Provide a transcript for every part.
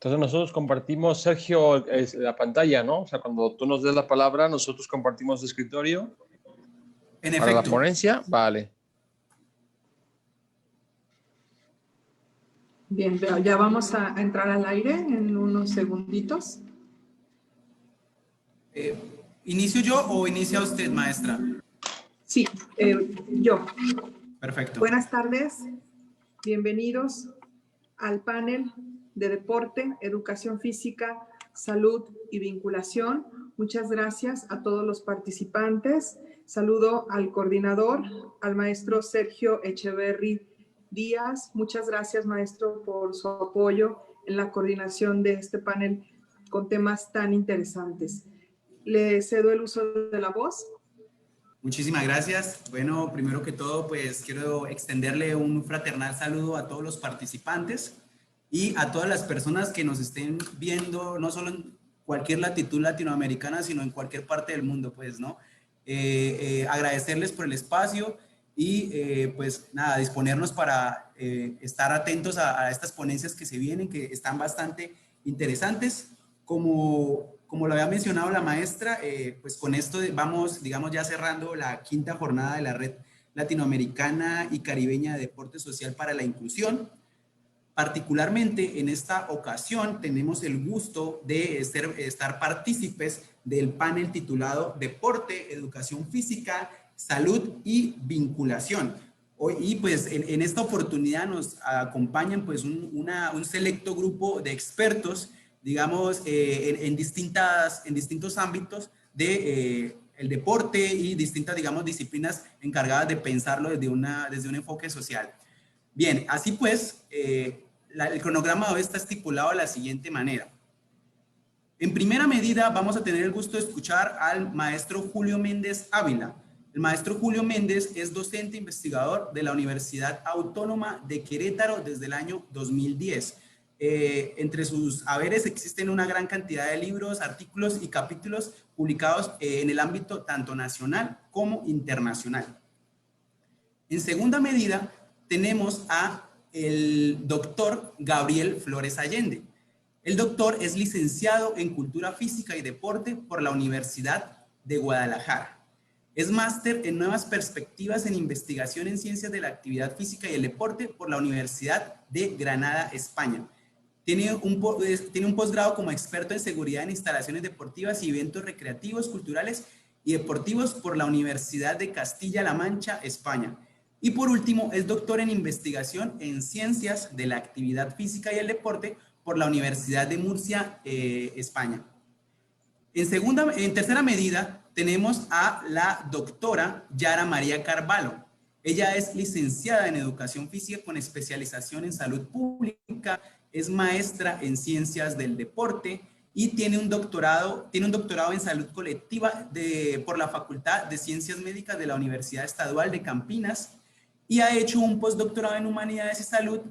Entonces nosotros compartimos, Sergio, la pantalla, ¿no? O sea, cuando tú nos des la palabra, nosotros compartimos el escritorio En para la efecto. ponencia. Vale. Bien, ya vamos a entrar al aire en unos segunditos. ¿Inicio yo o inicia usted, maestra? Sí, yo. Perfecto. Buenas tardes, bienvenidos al panel de deporte, educación física, salud y vinculación. Muchas gracias a todos los participantes. Saludo al coordinador, al maestro Sergio Echeverry Díaz. Muchas gracias, maestro, por su apoyo en la coordinación de este panel con temas tan interesantes. Le cedo el uso de la voz. Muchísimas gracias. Bueno, primero que todo, pues quiero extenderle un fraternal saludo a todos los participantes y a todas las personas que nos estén viendo, no solo en cualquier latitud latinoamericana, sino en cualquier parte del mundo, pues, ¿no? Agradecerles por el espacio y, pues, nada, disponernos para estar atentos a estas ponencias que se vienen, que están bastante interesantes. Como lo había mencionado la maestra, pues con esto vamos, digamos, ya cerrando la quinta jornada de la Red Latinoamericana y Caribeña de Deporte Social para la Inclusión. Particularmente en esta ocasión tenemos el gusto de estar partícipes del panel titulado Deporte, Educación Física, Salud y Vinculación. Y pues en esta oportunidad nos acompañan pues un selecto grupo de expertos, digamos, en distintos ámbitos de el deporte y distintas, digamos, disciplinas encargadas de pensarlo desde un enfoque social. Bien, así pues, el cronograma de hoy está estipulado de la siguiente manera. En primera medida, vamos a tener el gusto de escuchar al maestro Julio Méndez Ávila. El maestro Julio Méndez es docente investigador de la Universidad Autónoma de Querétaro desde el año 2010. Entre sus haberes existen una gran cantidad de libros, artículos y capítulos publicados en el ámbito tanto nacional como internacional. En segunda medida, tenemos a el doctor Gabriel Flores Allende. El doctor es licenciado en Cultura Física y Deporte por la Universidad de Guadalajara. Es máster en Nuevas Perspectivas en Investigación en Ciencias de la Actividad Física y el Deporte por la Universidad de Granada, España. Tiene un posgrado como experto en seguridad en instalaciones deportivas y eventos recreativos, culturales y deportivos por la Universidad de Castilla-La Mancha, España. Y por último, es doctor en investigación en ciencias de la actividad física y el deporte por la Universidad de Murcia, España. En tercera medida, tenemos a la doctora Yara María Carvalho. Ella es licenciada en Educación Física con especialización en Salud Pública, es maestra en Ciencias del Deporte y tiene un doctorado en Salud Colectiva por la Facultad de Ciencias Médicas de la Universidad Estadual de Campinas y ha hecho un postdoctorado en Humanidades y Salud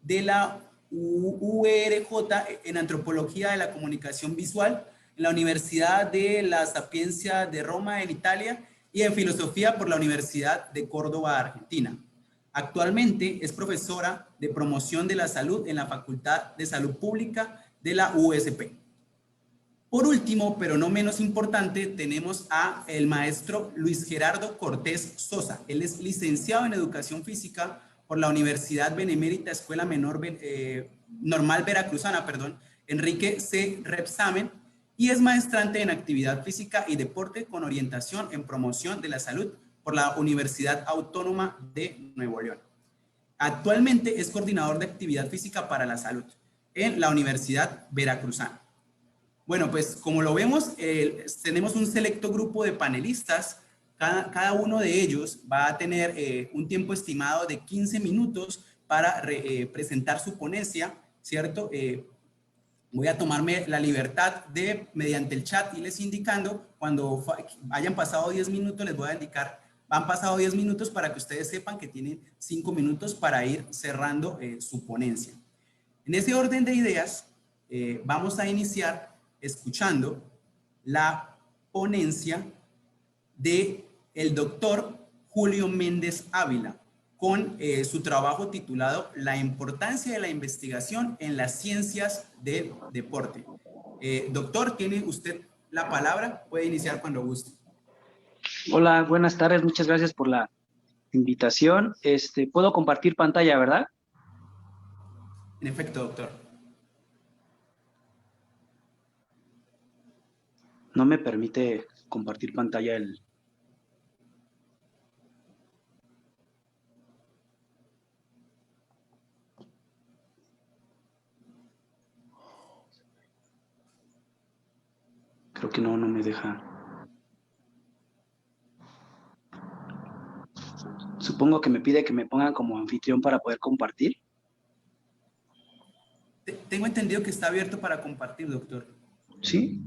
de la URJ en Antropología de la Comunicación Visual en la Universidad de la Sapienza de Roma en Italia y en Filosofía por la Universidad de Córdoba, Argentina. Actualmente es profesora de Promoción de la Salud en la Facultad de Salud Pública de la USP. Por último, pero no menos importante, tenemos a el maestro Luis Gerardo Cortés Sosa. Él es licenciado en Educación Física por la Universidad Benemérita Escuela Normal Veracruzana, Enrique C. Repsamen, y es maestrante en Actividad Física y Deporte con orientación en Promoción de la Salud por la Universidad Autónoma de Nuevo León. Actualmente es coordinador de Actividad Física para la Salud en la Universidad Veracruzana. Bueno, pues como lo vemos, tenemos un selecto grupo de panelistas. Cada uno de ellos va a tener un tiempo estimado de 15 minutos para presentar su ponencia, ¿cierto? Voy a tomarme la libertad de, mediante el chat, irles indicando, cuando hayan pasado 10 minutos, les voy a indicar, han pasado 10 minutos para que ustedes sepan que tienen 5 minutos para ir cerrando su ponencia. En ese orden de ideas, vamos a iniciar escuchando la ponencia de el doctor Julio Méndez Ávila. con su trabajo titulado La importancia de la investigación en las ciencias del deporte. Doctor, tiene usted la palabra, puede iniciar cuando guste. Hola, buenas tardes, muchas gracias por la invitación. Puedo compartir pantalla, ¿verdad? En efecto, doctor. No me permite compartir pantalla el... Creo que no me deja. Supongo que me pide que me pongan como anfitrión para poder compartir. Tengo entendido que está abierto para compartir, doctor. ¿Sí?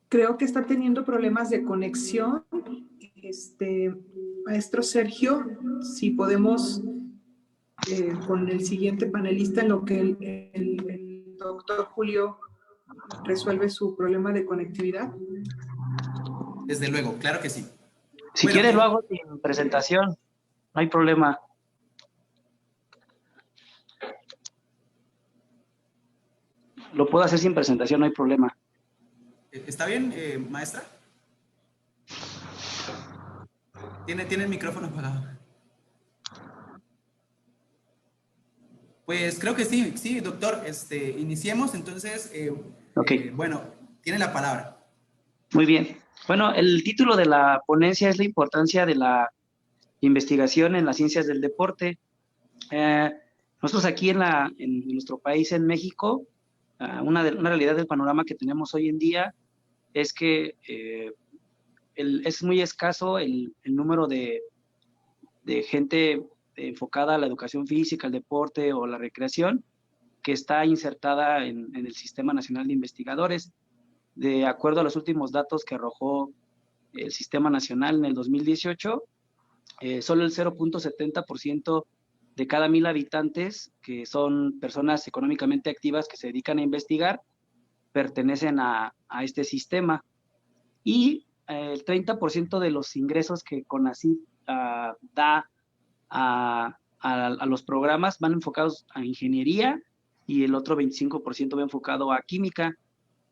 Creo que está teniendo problemas de conexión. Maestro Sergio, si podemos con el siguiente panelista en lo que el doctor Julio resuelve su problema de conectividad. Desde luego, claro que sí. Si Bueno, quiere lo hago sin presentación, no hay problema. Lo puedo hacer sin presentación, no hay problema. ¿Está bien, maestra? Tiene el micrófono apagado. Pues creo que sí, doctor. Iniciemos, entonces, Okay. Bueno, tiene la palabra. Muy bien. Bueno, el título de la ponencia es la importancia de la investigación en las ciencias del deporte. Nosotros aquí en nuestro país, en México, una realidad del panorama que tenemos hoy en día es que es muy escaso el número de gente enfocada a la educación física, al deporte o la recreación que está insertada en el Sistema Nacional de Investigadores. De acuerdo a los últimos datos que arrojó el Sistema Nacional en el 2018, solo el 0.70% de cada 1,000 habitantes, que son personas económicamente activas que se dedican a investigar, pertenecen a este sistema. Y el 30% de los ingresos que CONACYT da a los programas van enfocados a ingeniería y el otro 25% va enfocado a química.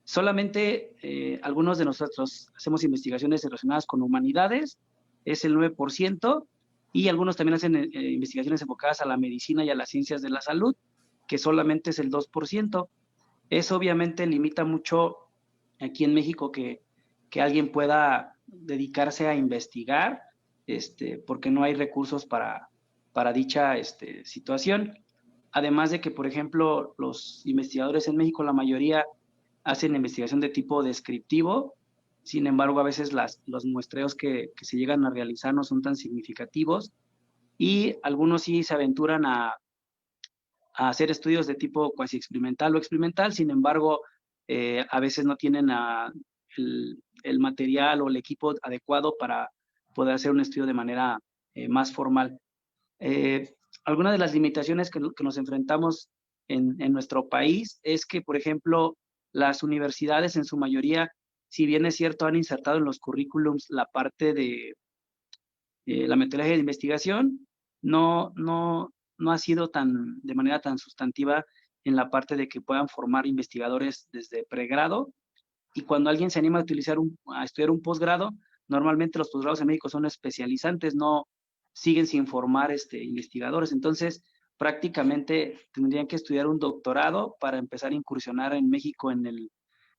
Solamente algunos de nosotros hacemos investigaciones relacionadas con humanidades, es el 9%, y algunos también hacen investigaciones enfocadas a la medicina y a las ciencias de la salud, que solamente es el 2%. Eso obviamente limita mucho aquí en México que alguien pueda dedicarse a investigar, porque no hay recursos para dicha situación. Además de que, por ejemplo, los investigadores en México, la mayoría hacen investigación de tipo descriptivo. Sin embargo, a veces los muestreos que se llegan a realizar no son tan significativos, y algunos sí se aventuran a hacer estudios de tipo cuasi experimental o experimental. Sin embargo, a veces no tienen el material o el equipo adecuado para poder hacer un estudio de manera más formal. Algunas de las limitaciones que nos enfrentamos en nuestro país es que, por ejemplo, las universidades en su mayoría, si bien es cierto, han insertado en los currículums la parte de la metodología de investigación, no ha sido de manera tan sustantiva en la parte de que puedan formar investigadores desde pregrado. Y cuando alguien se anima a estudiar un posgrado, normalmente los posgrados en México son especializantes, no siguen sin formar investigadores. Entonces, prácticamente tendrían que estudiar un doctorado para empezar a incursionar en México en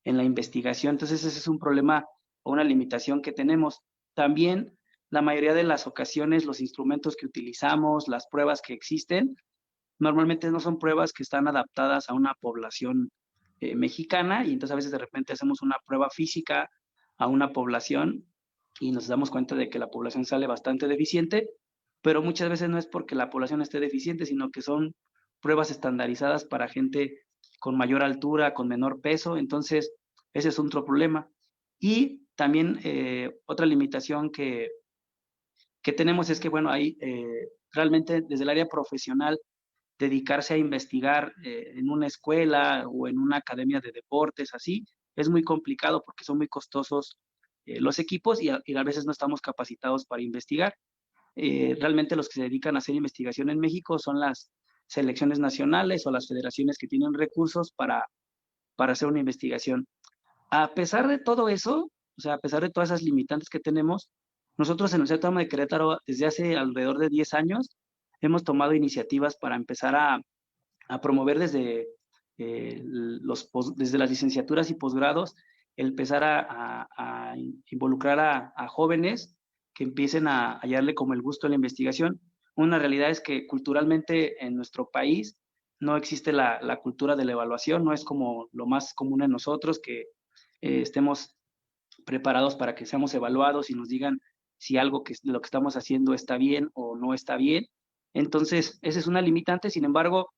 la investigación. Entonces, ese es un problema o una limitación que tenemos. También, la mayoría de las ocasiones, los instrumentos que utilizamos, las pruebas que existen, normalmente no son pruebas que están adaptadas a una población mexicana, y entonces a veces de repente hacemos una prueba física a una población y nos damos cuenta de que la población sale bastante deficiente, pero muchas veces no es porque la población esté deficiente, sino que son pruebas estandarizadas para gente con mayor altura, con menor peso, entonces ese es otro problema. Y también otra limitación que tenemos es que, bueno, ahí realmente desde el área profesional, dedicarse a investigar en una escuela o en una academia de deportes, así, es muy complicado porque son muy costosos los equipos y a veces no estamos capacitados para investigar. Realmente los que se dedican a hacer investigación en México son las selecciones nacionales o las federaciones que tienen recursos para hacer una investigación. A pesar de todo eso, o sea, a pesar de todas esas limitantes que tenemos, nosotros en el Centro de Querétaro, desde hace alrededor de 10 años, hemos tomado iniciativas para empezar a promover desde, desde las licenciaturas y posgrados, el empezar a involucrar a jóvenes que empiecen a hallarle como el gusto a la investigación. Una realidad es que culturalmente en nuestro país no existe la cultura de la evaluación, no es como lo más común en nosotros que estemos preparados para que seamos evaluados y nos digan si algo que lo que estamos haciendo está bien o no está bien. Entonces, esa es una limitante. Sin embargo,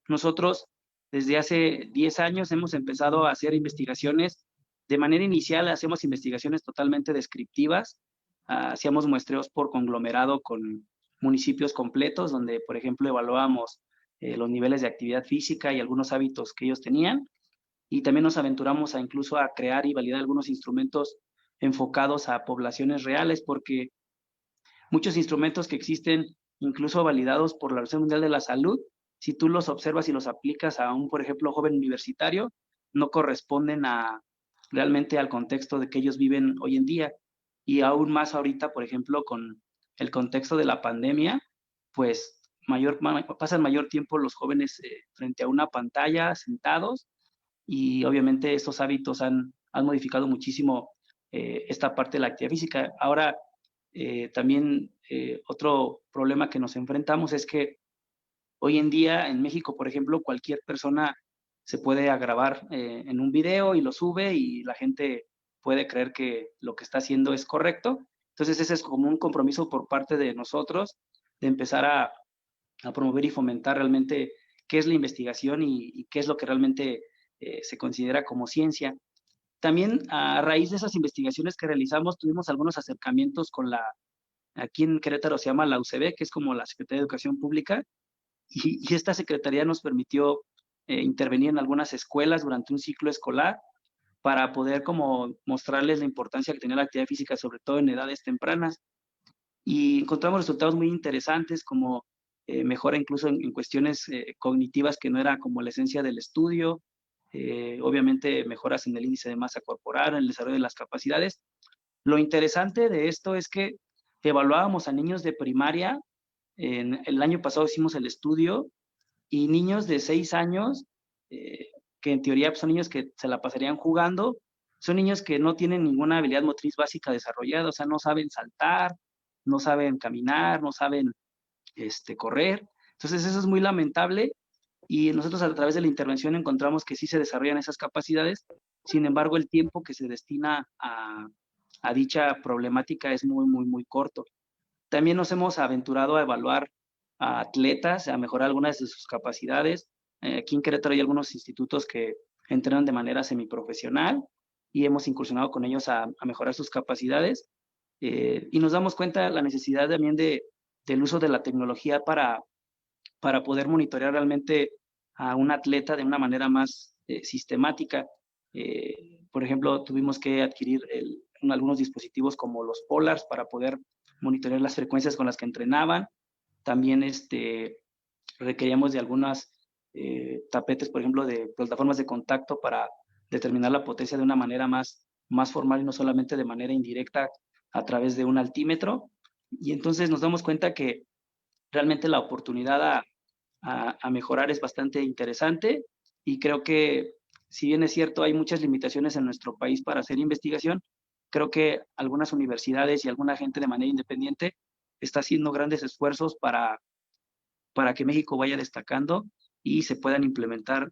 nosotros desde hace 10 años hemos empezado a hacer investigaciones. De manera inicial hacemos investigaciones totalmente descriptivas. Hacíamos muestreos por conglomerado con municipios completos, donde, por ejemplo, evaluábamos los niveles de actividad física y algunos hábitos que ellos tenían. Y también nos aventuramos a incluso a crear y validar algunos instrumentos enfocados a poblaciones reales, porque muchos instrumentos que existen, incluso validados por la Organización Mundial de la Salud, si tú los observas y los aplicas a un, por ejemplo, joven universitario, no corresponden realmente al contexto de que ellos viven hoy en día. Y aún más ahorita, por ejemplo, con el contexto de la pandemia, pues pasan mayor tiempo los jóvenes frente a una pantalla, sentados, y obviamente estos hábitos han modificado muchísimo esta parte de la actividad física. Ahora, también otro problema que nos enfrentamos es que hoy en día en México, por ejemplo, cualquier persona se puede grabar en un video y lo sube y la gente puede creer que lo que está haciendo es correcto. Entonces ese es como un compromiso por parte de nosotros de empezar a promover y fomentar realmente qué es la investigación y qué es lo que realmente se considera como ciencia. También a raíz de esas investigaciones que realizamos, tuvimos algunos acercamientos con aquí en Querétaro se llama la UCB, que es como la Secretaría de Educación Pública, y esta secretaría nos permitió intervenir en algunas escuelas durante un ciclo escolar para poder como mostrarles la importancia que tenía la actividad física, sobre todo en edades tempranas. Y encontramos resultados muy interesantes, como mejora incluso en cuestiones cognitivas que no era como la esencia del estudio, obviamente mejoras en el índice de masa corporal, en el desarrollo de las capacidades. Lo interesante de esto es que evaluábamos a niños de primaria, el año pasado hicimos el estudio, y niños de 6 años, que en teoría son niños que se la pasarían jugando, son niños que no tienen ninguna habilidad motriz básica desarrollada, o sea, no saben saltar, no saben caminar, no saben correr. Entonces eso es muy lamentable y nosotros a través de la intervención encontramos que sí se desarrollan esas capacidades, sin embargo el tiempo que se destina a dicha problemática es muy, muy, muy corto. También nos hemos aventurado a evaluar a atletas, a mejorar algunas de sus capacidades. Aquí en Querétaro hay algunos institutos que entrenan de manera semiprofesional y hemos incursionado con ellos a mejorar sus capacidades. Y nos damos cuenta de la necesidad también del uso de la tecnología para poder monitorear realmente a un atleta de una manera más sistemática. Por ejemplo, tuvimos que adquirir algunos dispositivos como los Polars para poder monitorear las frecuencias con las que entrenaban. También requeríamos de algunas tapetes, por ejemplo, de plataformas de contacto para determinar la potencia de una manera más formal y no solamente de manera indirecta a través de un altímetro. Y entonces nos damos cuenta que realmente la oportunidad a mejorar es bastante interesante y creo que, si bien es cierto, hay muchas limitaciones en nuestro país para hacer investigación, creo que algunas universidades y alguna gente de manera independiente está haciendo grandes esfuerzos para para que México vaya destacando y se puedan implementar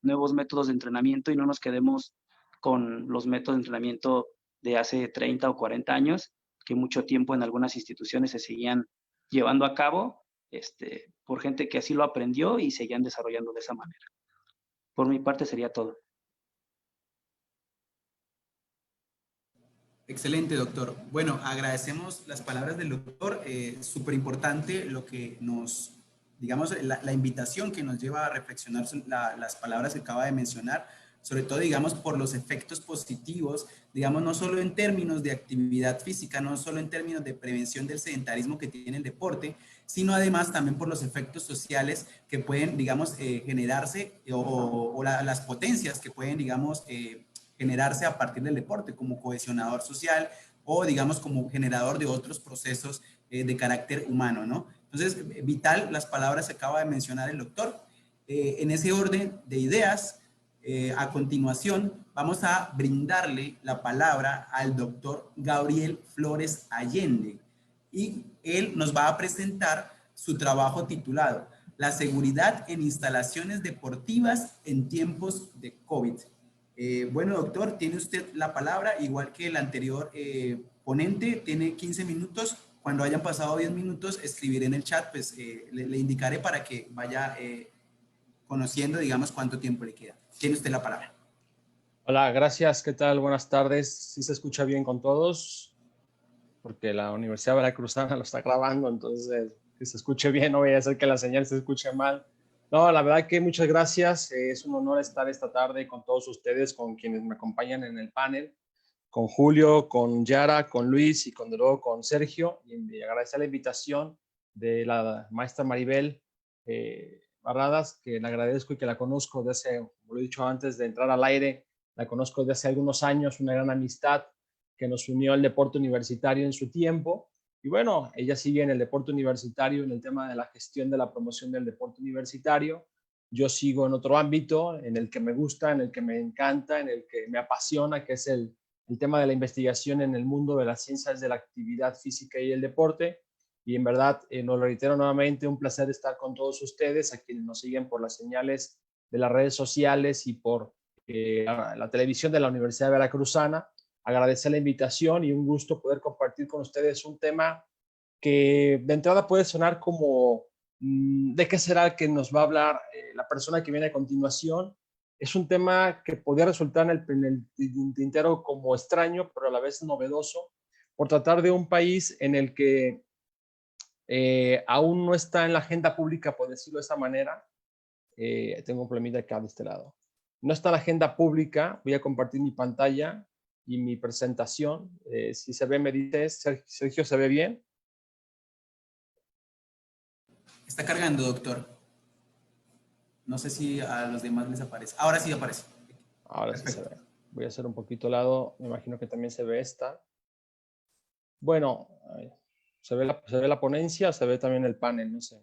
nuevos métodos de entrenamiento y no nos quedemos con los métodos de entrenamiento de hace 30 o 40 años, que mucho tiempo en algunas instituciones se seguían llevando a cabo por gente que así lo aprendió y seguían desarrollando de esa manera. Por mi parte sería todo. Excelente, doctor. Bueno, agradecemos las palabras del doctor. Súper importante lo que nos, digamos, la invitación que nos lleva a reflexionar las palabras que acaba de mencionar, sobre todo, digamos, por los efectos positivos, digamos, no solo en términos de actividad física, no solo en términos de prevención del sedentarismo que tiene el deporte, sino además también por los efectos sociales que pueden, digamos, generarse o las potencias que pueden, digamos, generarse a partir del deporte como cohesionador social o digamos como generador de otros procesos de carácter humano, ¿no? Entonces, vital las palabras que acaba de mencionar el doctor. En ese orden de ideas, a continuación vamos a brindarle la palabra al doctor Gabriel Flores Allende y él nos va a presentar su trabajo titulado La seguridad en instalaciones deportivas en tiempos de COVID. Bueno, doctor, tiene usted la palabra, igual que el anterior ponente, tiene 15 minutos. Cuando hayan pasado 10 minutos, escribiré en el chat, pues le indicaré para que vaya conociendo, digamos, cuánto tiempo le queda. Tiene usted la palabra. Hola, gracias. ¿Qué tal? Buenas tardes. ¿Sí se escucha bien con todos? Porque la Universidad Veracruzana lo está grabando, entonces que se escuche bien, no vaya a ser que la señal se escuche mal. No, la verdad que muchas gracias. Es un honor estar esta tarde con todos ustedes, con quienes me acompañan en el panel, con Julio, con Yara, con Luis y de luego con Sergio. Y agradecer la invitación de la maestra Maribel Barradas, que le agradezco y que la conozco desde, como lo he dicho antes de entrar al aire, la conozco desde hace algunos años, una gran amistad que nos unió al deporte universitario en su tiempo. Y bueno, ella sigue en el deporte universitario, en el tema de la gestión de la promoción del deporte universitario. Yo sigo en otro ámbito, en el que me gusta, en el que me encanta, en el que me apasiona, que es el tema de la investigación en el mundo de las ciencias de la actividad física y el deporte. Y en verdad, nos lo reitero nuevamente, un placer estar con todos ustedes, a quienes nos siguen por las señales de las redes sociales y por la televisión de la Universidad Veracruzana. Agradecer la invitación y un gusto poder compartir con ustedes un tema que de entrada puede sonar como ¿de qué será que nos va a hablar la persona que viene a continuación? Es un tema que podría resultar en el tintero como extraño, pero a la vez novedoso, por tratar de un país en el que aún no está en la agenda pública, por decirlo de esa manera. Tengo un problemita acá de este lado. No está en la agenda pública. Voy a compartir mi pantalla y mi presentación. Si se ve, me dices, Sergio, ¿se ve bien? Está cargando, doctor. No sé si a los demás les aparece. Ahora sí aparece. Ahora sí se ve. Voy a hacer un poquito lado. Me imagino que también se ve esta. Bueno, ¿se ve la ponencia o se ve también el panel? No sé.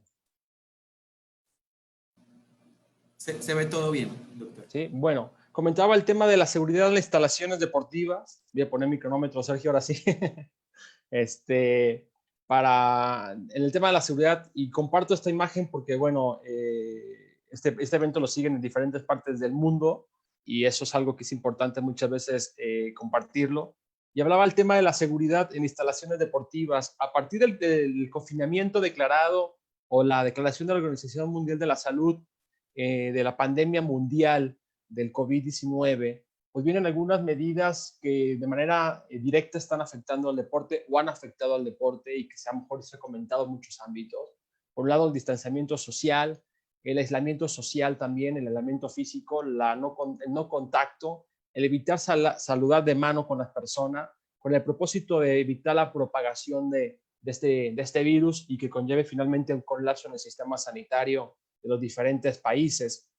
Se ve todo bien, doctor. Sí, bueno, comentaba el tema de la seguridad de las instalaciones deportivas. Voy a poner mi cronómetro, Sergio, ahora sí. En el tema de la seguridad, y comparto esta imagen porque, bueno, este evento lo siguen en diferentes partes del mundo y eso es algo que es importante muchas veces compartirlo. Y hablaba el tema de la seguridad en instalaciones deportivas. A partir del confinamiento declarado o la declaración de la Organización Mundial de la Salud de la pandemia mundial del COVID-19, pues vienen algunas medidas que de manera directa están afectando al deporte o han afectado al deporte y que a lo mejor se ha comentado en muchos ámbitos. Por un lado, el distanciamiento social, el aislamiento social también, el aislamiento físico, el no contacto, el evitar saludar de mano con las personas, con el propósito de evitar la propagación de este virus y que conlleve finalmente un colapso en el sistema sanitario de los diferentes países.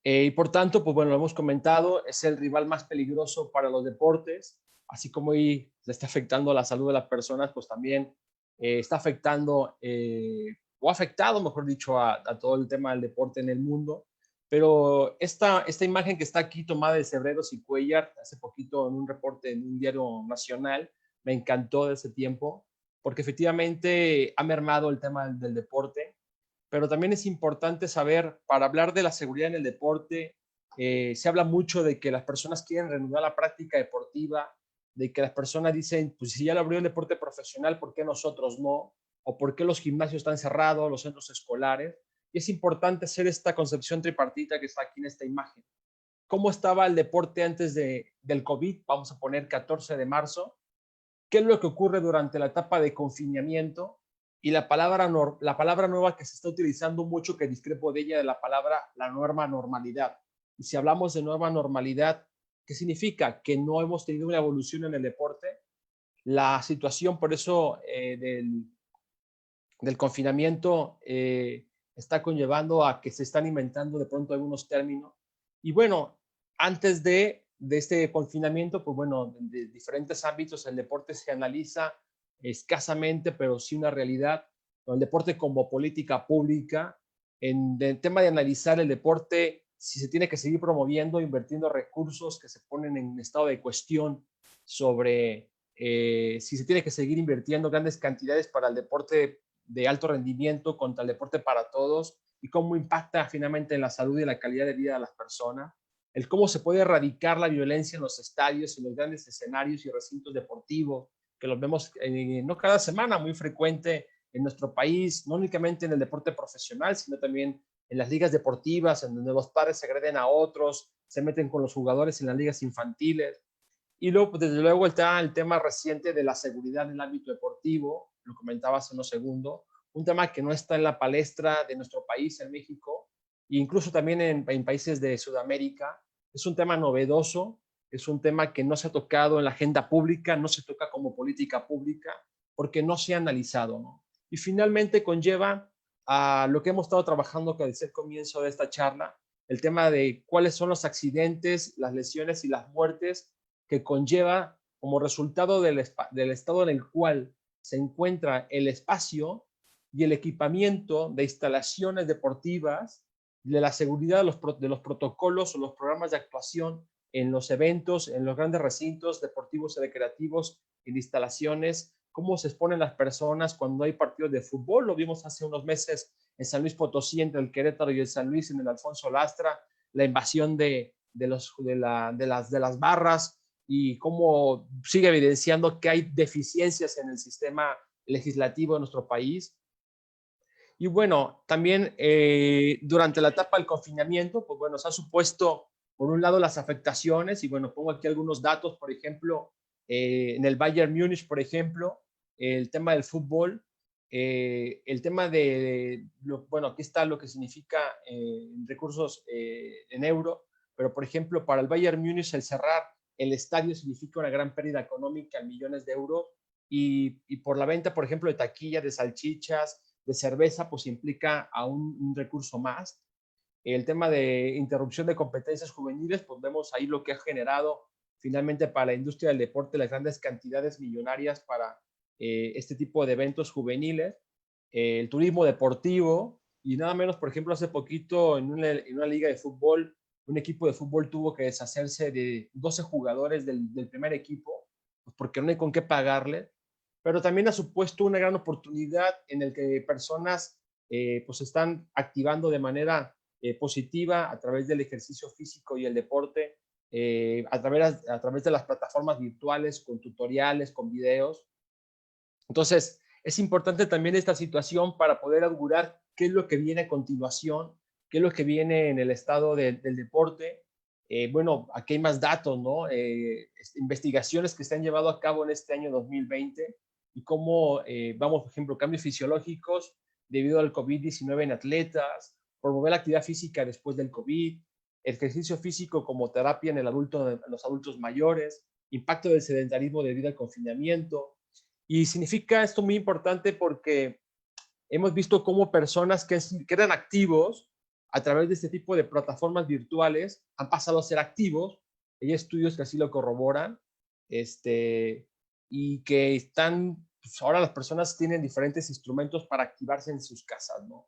Y por tanto, pues bueno, lo hemos comentado, es el rival más peligroso para los deportes, así como hoy le está afectando a la salud de las personas, pues también está afectando, o ha afectado, mejor dicho, a todo el tema del deporte en el mundo. Pero esta imagen que está aquí tomada de Cebreros y Cuellar, hace poquito en un reporte en un diario nacional, me encantó de ese tiempo, porque efectivamente ha mermado el tema del deporte. pero también es importante saber, para hablar de la seguridad en el deporte, se habla mucho de que las personas quieren reanudar la práctica deportiva, de que las personas dicen, pues si ya lo abrió el deporte profesional, ¿por qué nosotros no? O ¿por qué los gimnasios están cerrados, los centros escolares? Y es importante hacer esta concepción tripartita que está aquí en esta imagen. ¿Cómo estaba el deporte antes del COVID? Vamos a poner 14 de marzo. ¿Qué es lo que ocurre durante la etapa de confinamiento? Y la palabra nueva que se está utilizando mucho, que discrepo de ella, de la nueva normalidad. Y si hablamos de nueva normalidad, ¿qué significa? Que no hemos tenido una evolución en el deporte. La situación, por eso, del confinamiento está conllevando a que se están inventando de pronto algunos términos. Y bueno, antes de este confinamiento, pues bueno, de diferentes ámbitos, el deporte se analiza escasamente, pero sí una realidad. El deporte como política pública, en el tema de analizar el deporte, si se tiene que seguir promoviendo, invirtiendo recursos que se ponen en estado de cuestión sobre si se tiene que seguir invirtiendo grandes cantidades para el deporte de alto rendimiento contra el deporte para todos y cómo impacta finalmente en la salud y la calidad de vida de las personas, el cómo se puede erradicar la violencia en los estadios, en los grandes escenarios y recintos deportivos, que los vemos no cada semana, muy frecuente en nuestro país, no únicamente en el deporte profesional, sino también en las ligas deportivas, en donde los padres se agreden a otros, se meten con los jugadores en las ligas infantiles. Y luego, pues, desde luego, está el tema reciente de la seguridad en el ámbito deportivo, lo comentaba hace unos segundos, un tema que no está en la palestra de nuestro país, en México, e incluso también en países de Sudamérica. Es un tema novedoso, es un tema que no se ha tocado en la agenda pública, no se toca como política pública, porque no se ha analizado, ¿no? Y finalmente conlleva a lo que hemos estado trabajando desde el comienzo de esta charla, el tema de cuáles son los accidentes, las lesiones y las muertes que conlleva como resultado del estado en el cual se encuentra el espacio y el equipamiento de instalaciones deportivas, de la seguridad de los protocolos o los programas de actuación en los eventos, en los grandes recintos deportivos y recreativos, en instalaciones, cómo se exponen las personas cuando hay partidos de fútbol. Lo vimos hace unos meses en San Luis Potosí, entre el Querétaro y el San Luis, en el Alfonso Lastra, la invasión de las barras, y cómo sigue evidenciando que hay deficiencias en el sistema legislativo de nuestro país. Y bueno, también durante la etapa del confinamiento, pues bueno, se ha supuesto, por un lado, las afectaciones, y bueno, pongo aquí algunos datos, por ejemplo, en el Bayern Múnich, por ejemplo, el tema del fútbol, el tema bueno, aquí está lo que significa recursos en euro, pero por ejemplo, para el Bayern Múnich, el cerrar el estadio significa una gran pérdida económica en millones de euros, y por la venta, por ejemplo, de taquilla, de salchichas, de cerveza, pues implica a un recurso más. El tema de interrupción de competencias juveniles, pues vemos ahí lo que ha generado finalmente para la industria del deporte las grandes cantidades millonarias para este tipo de eventos juveniles. El turismo deportivo, y nada menos, por ejemplo, hace poquito en una liga de fútbol, un equipo de fútbol tuvo que deshacerse de 12 jugadores del primer equipo, pues porque no hay con qué pagarle, pero también ha supuesto una gran oportunidad en el que personas pues están activando de manera positiva a través del ejercicio físico y el deporte, a través de las plataformas virtuales, con tutoriales, con videos. Entonces, es importante también esta situación para poder augurar qué es lo que viene a continuación, qué es lo que viene en el estado del deporte. Bueno, aquí hay más datos, ¿no? Investigaciones que se han llevado a cabo en este año 2020 y cómo vamos, por ejemplo, cambios fisiológicos debido al COVID-19 en atletas, promover la actividad física después del COVID, ejercicio físico como terapia en los adultos mayores, impacto del sedentarismo debido al confinamiento. Y significa esto muy importante porque hemos visto cómo personas que eran activos a través de este tipo de plataformas virtuales han pasado a ser activos. Hay estudios que así lo corroboran, y que pues ahora las personas tienen diferentes instrumentos para activarse en sus casas, ¿no?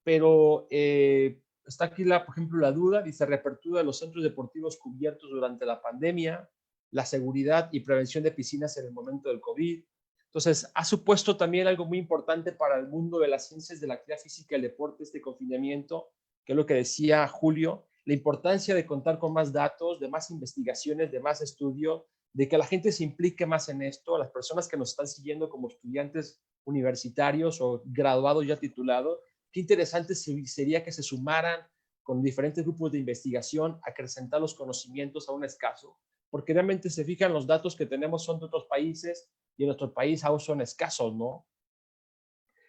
Pero está aquí, por ejemplo, la duda, dice reapertura de los centros deportivos cubiertos durante la pandemia, la seguridad y prevención de piscinas en el momento del COVID, Entonces, ha supuesto también algo muy importante para el mundo de las ciencias de la actividad física y el deporte, este confinamiento, que es lo que decía Julio, la importancia de contar con más datos, de más investigaciones, de más estudio, de que la gente se implique más en esto, las personas que nos están siguiendo como estudiantes universitarios o graduados ya titulados, qué interesante sería que se sumaran con diferentes grupos de investigación, acrecentar los conocimientos aún escasos, porque realmente se fijan los datos que tenemos son de otros países y en nuestro país aún son escasos, ¿no?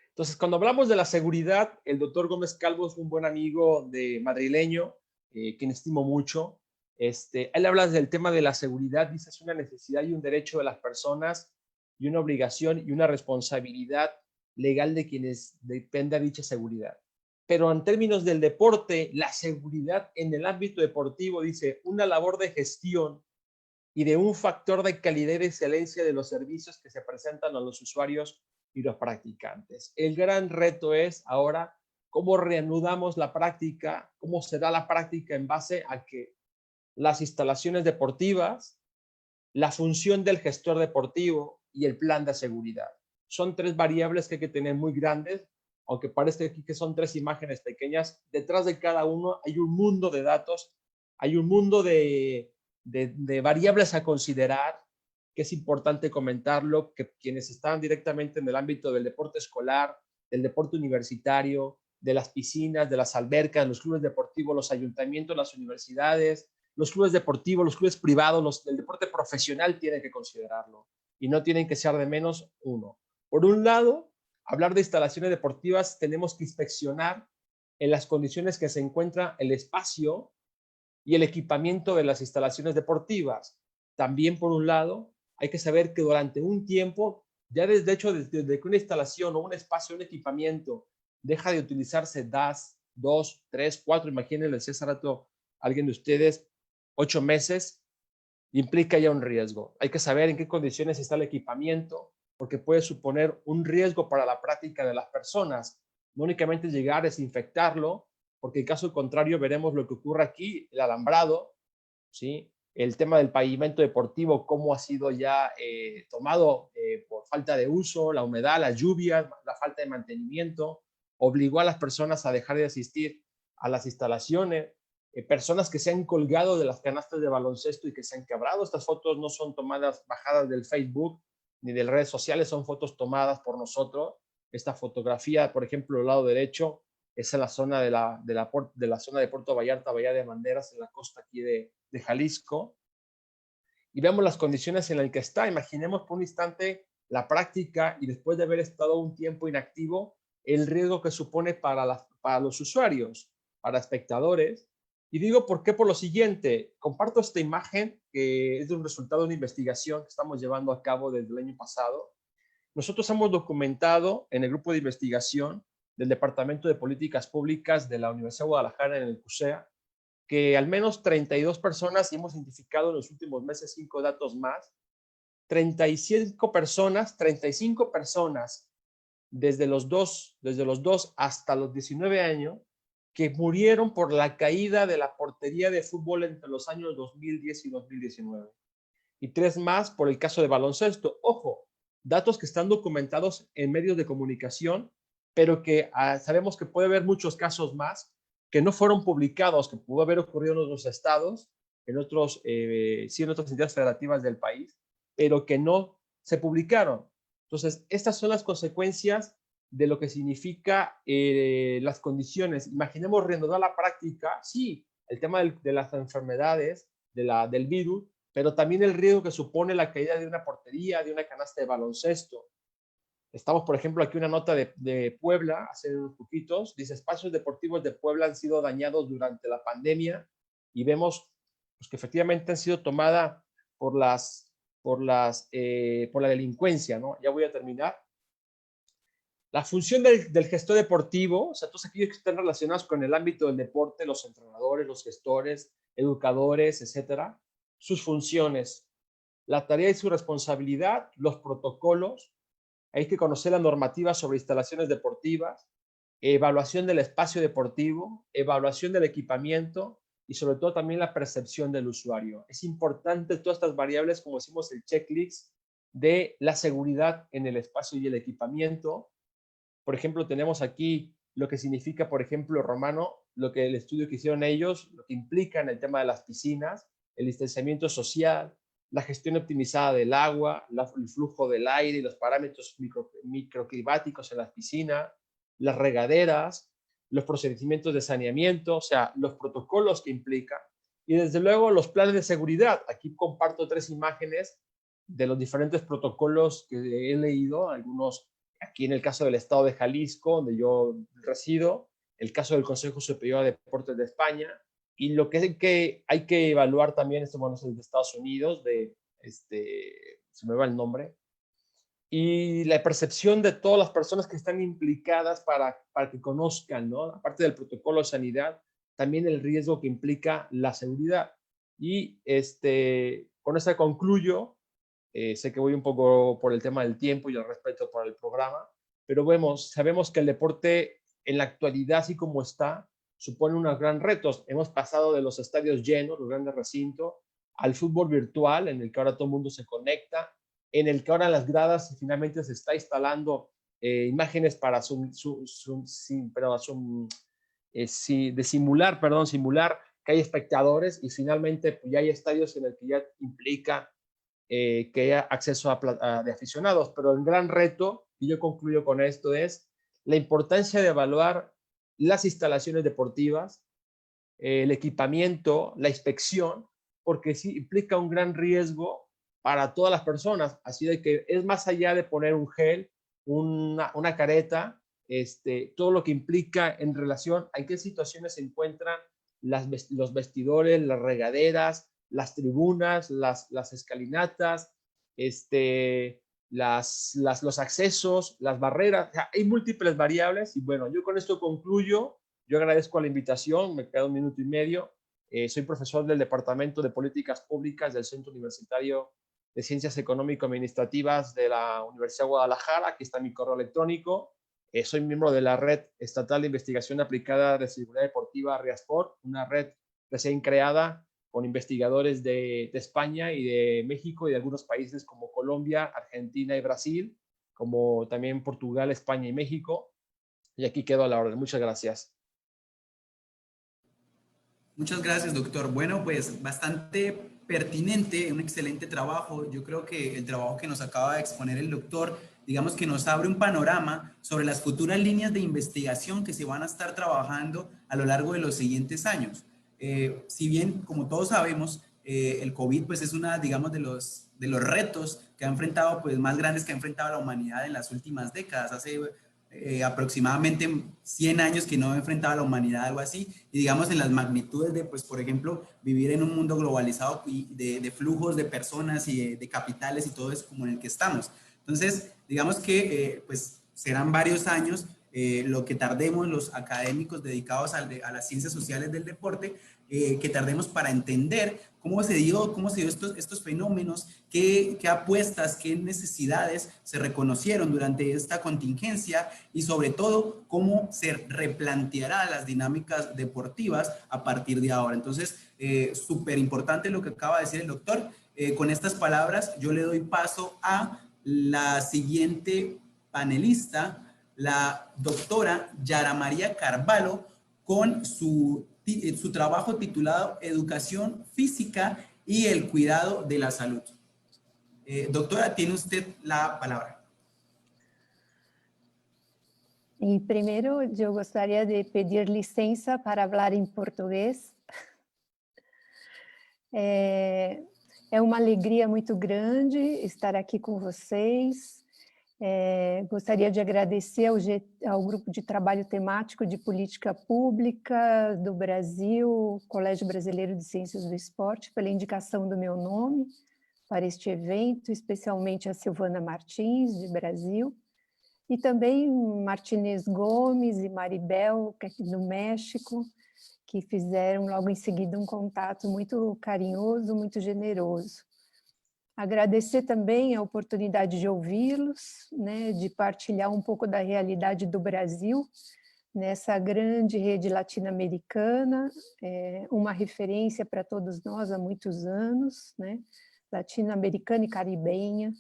Entonces, cuando hablamos de la seguridad, el doctor Gómez Calvo es un buen amigo de madrileño, quien estimo mucho. Él habla del tema de la seguridad, dice es una necesidad y un derecho de las personas y una obligación y una responsabilidad legal de quienes dependa dicha seguridad. Pero en términos del deporte, la seguridad en el ámbito deportivo, dice, una labor de gestión y de un factor de calidad y de excelencia de los servicios que se presentan a los usuarios y los practicantes. El gran reto es ahora cómo reanudamos la práctica, cómo será la práctica en base a que las instalaciones deportivas, la función del gestor deportivo y el plan de seguridad. Son tres variables que hay que tener muy grandes, aunque parece aquí que son tres imágenes pequeñas. Detrás de cada uno hay un mundo de datos, hay un mundo de variables a considerar, que es importante comentarlo, que quienes están directamente en el ámbito del deporte escolar, del deporte universitario, de las piscinas, de las albercas, los clubes deportivos, los ayuntamientos, las universidades, los clubes deportivos, los clubes privados, el deporte profesional tienen que considerarlo y no tienen que ser de menos uno. Por un lado, hablar de instalaciones deportivas, tenemos que inspeccionar en las condiciones que se encuentra el espacio y el equipamiento de las instalaciones deportivas. También, por un lado, hay que saber que durante un tiempo, ya desde que una instalación o un espacio, un equipamiento, deja de utilizarse 2, 3, 4, imagínense, decía hace rato alguien de ustedes, 8 meses, implica ya un riesgo. Hay que saber en qué condiciones está el equipamiento, porque puede suponer un riesgo para la práctica de las personas. No únicamente llegar a desinfectarlo, porque en caso contrario veremos lo que ocurre aquí, el alambrado, ¿sí? El tema del pavimento deportivo, cómo ha sido ya tomado por falta de uso, la humedad, las lluvias, la falta de mantenimiento, obligó a las personas a dejar de asistir a las instalaciones, personas que se han colgado de las canastas de baloncesto y que se han quebrado. Estas fotos no son tomadas, bajadas del Facebook ni de las redes sociales, son fotos tomadas por nosotros. Esta fotografía, por ejemplo, del lado derecho, es en la zona de la zona de Puerto Vallarta, Bahía de Banderas, en la costa aquí de Jalisco. Y vemos las condiciones en las que está. Imaginemos por un instante la práctica y después de haber estado un tiempo inactivo, el riesgo que supone para los usuarios, para espectadores. Y digo, ¿por qué? Por lo siguiente, comparto esta imagen que es de un resultado de una investigación que estamos llevando a cabo desde el año pasado. Nosotros hemos documentado en el grupo de investigación del Departamento de Políticas Públicas de la Universidad de Guadalajara en el CUSEA, que al menos 32 personas, y hemos identificado en los últimos meses 5 datos más, 35 personas desde los 2 hasta los 19 años, que murieron por la caída de la portería de fútbol entre los años 2010 y 2019. Y 3 más por el caso de baloncesto. Ojo, datos que están documentados en medios de comunicación, pero que sabemos que puede haber muchos casos más que no fueron publicados, que pudo haber ocurrido en otros estados, en otras entidades federativas del país, pero que no se publicaron. Entonces, estas son las consecuencias de lo que significa las condiciones. Imaginemos reanudar la práctica, sí, el tema de las enfermedades, del virus, pero también el riesgo que supone la caída de una portería, de una canasta de baloncesto. Estamos, por ejemplo, aquí una nota de Puebla, hace unos poquitos, dice, espacios deportivos de Puebla han sido dañados durante la pandemia y vemos pues, que efectivamente han sido tomadas por la delincuencia, ¿no? Ya voy a terminar. La función del gestor deportivo, o sea, todos aquellos que están relacionados con el ámbito del deporte, los entrenadores, los gestores, educadores, etcétera, sus funciones, la tarea y su responsabilidad, los protocolos, hay que conocer la normativa sobre instalaciones deportivas, evaluación del espacio deportivo, evaluación del equipamiento y sobre todo también la percepción del usuario. Es importante todas estas variables, como decimos el checklist, de la seguridad en el espacio y el equipamiento. Por ejemplo, tenemos aquí lo que significa, por ejemplo, Romano, lo que el estudio que hicieron ellos, lo que implica en el tema de las piscinas, el distanciamiento social, la gestión optimizada del agua, el flujo del aire y los parámetros microclimáticos en las piscinas, las regaderas, los procedimientos de saneamiento, o sea, los protocolos que implica, y desde luego los planes de seguridad. Aquí comparto 3 imágenes de los diferentes protocolos que he leído, algunos aquí en el caso del estado de Jalisco, donde yo resido, el caso del Consejo Superior de Deportes de España, y lo que hay que evaluar también, bueno, es el de Estados Unidos, se me va el nombre, y la percepción de todas las personas que están implicadas para que conozcan, ¿no? Aparte del protocolo de sanidad, también el riesgo que implica la seguridad. Y con esto concluyo. Sé que voy un poco por el tema del tiempo y el respeto por el programa, pero sabemos que el deporte en la actualidad, así como está, supone unos grandes retos. Hemos pasado de los estadios llenos, los grandes recintos, al fútbol virtual, en el que ahora todo el mundo se conecta, en el que ahora en las gradas finalmente se está instalando imágenes para simular que hay espectadores, y finalmente pues, ya hay estadios en el que ya implica que haya acceso de aficionados. Pero el gran reto, y yo concluyo con esto, es la importancia de evaluar las instalaciones deportivas, el equipamiento, la inspección, porque sí implica un gran riesgo para todas las personas. Así de que es más allá de poner un gel, una careta, todo lo que implica en relación a en qué situaciones se encuentran los vestidores, las regaderas, las tribunas, las escalinatas, los accesos, las barreras. O sea, hay múltiples variables y bueno, yo con esto concluyo. Yo agradezco la invitación, me queda 1 minuto y medio. Soy profesor del Departamento de Políticas Públicas del Centro Universitario de Ciencias Económico-Administrativas de la Universidad de Guadalajara. Aquí está mi correo electrónico. Soy miembro de la Red Estatal de Investigación Aplicada de Seguridad Deportiva, RIASPOR, una red recién creada con investigadores de España y de México y de algunos países como Colombia, Argentina y Brasil, como también Portugal, España y México. Y aquí quedo a la orden. Muchas gracias. Muchas gracias, doctor. Bueno, pues bastante pertinente, un excelente trabajo. Yo creo que el trabajo que nos acaba de exponer el doctor, digamos que nos abre un panorama sobre las futuras líneas de investigación que se van a estar trabajando a lo largo de los siguientes años. Si bien, como todos sabemos, el COVID pues es una, digamos, de los retos que ha enfrentado, pues más grandes que ha enfrentado la humanidad en las últimas décadas. Hace aproximadamente 100 años que no enfrentaba a la humanidad algo así, y digamos en las magnitudes de, pues por ejemplo, vivir en un mundo globalizado y de flujos de personas y de capitales y todo eso como en el que estamos. Entonces, digamos que pues serán varios años lo que tardemos los académicos dedicados a las ciencias sociales del deporte, que tardemos para entender cómo se dio estos fenómenos, qué apuestas, qué necesidades se reconocieron durante esta contingencia y sobre todo cómo se replanteará las dinámicas deportivas a partir de ahora. Entonces, súper importante lo que acaba de decir el doctor. Con estas palabras yo le doy paso a la siguiente panelista, la doctora Yara María Carvalho, con su trabajo titulado Educación Física y el Cuidado de la Salud. Doctora, tiene usted la palabra. E primeiro, eu gostaria de pedir licença para falar em português. É uma alegria muito grande estar aqui com vocês. Gostaria de agradecer ao Grupo de Trabalho Temático de Política Pública do Brasil, Colégio Brasileiro de Ciências do Esporte, pela indicação do meu nome para este evento, especialmente a Silvana Martins, de Brasil, e também Martinez Gomes e Maribel, que é aqui do México, que fizeram logo em seguida um contato muito carinhoso, muito generoso. Agradecer também a oportunidade de ouvi-los, né, de partilhar um pouco da realidade do Brasil, nessa grande rede latino-americana, uma referência para todos nós há muitos anos, né, latino-americana e caribenha.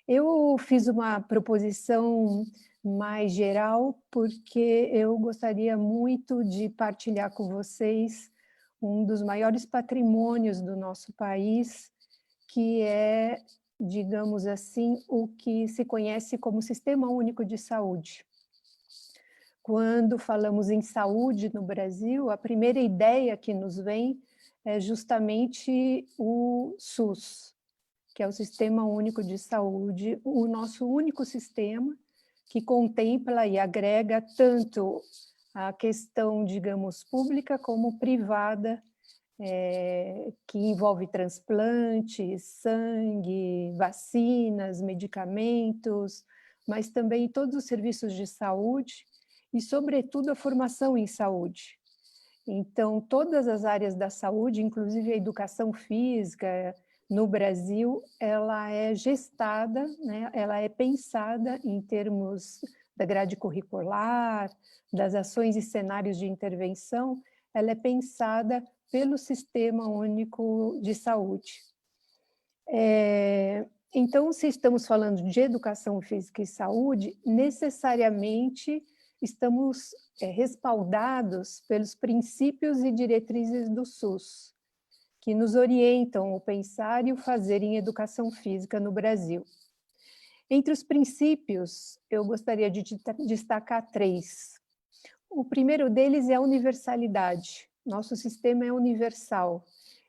Eu fiz uma proposição mais geral, porque eu gostaria muito de partilhar com vocês um dos maiores patrimônios do nosso país, que é, digamos assim, o que se conhece como Sistema Único de Saúde. Quando falamos em saúde no Brasil, a primeira ideia que nos vem é justamente o SUS, que é o Sistema Único de Saúde, o nosso único sistema que contempla e agrega tanto a questão, digamos, pública como privada, que envolve transplantes, sangue, vacinas, medicamentos, mas também todos os serviços de saúde e, sobretudo, a formação em saúde. Então, todas as áreas da saúde, inclusive a educação física, no Brasil, ela é gestada, né? Ela é pensada em termos da grade curricular, das ações e cenários de intervenção, ela é pensada pelo Sistema Único de Saúde. Então, se estamos falando de educação física e saúde, necessariamente estamos respaldados pelos princípios e diretrizes do SUS, que nos orientam o pensar e o fazer em educação física no Brasil. Entre os princípios, eu gostaria de destacar 3. O primeiro deles é a universalidade. Nosso sistema é universal.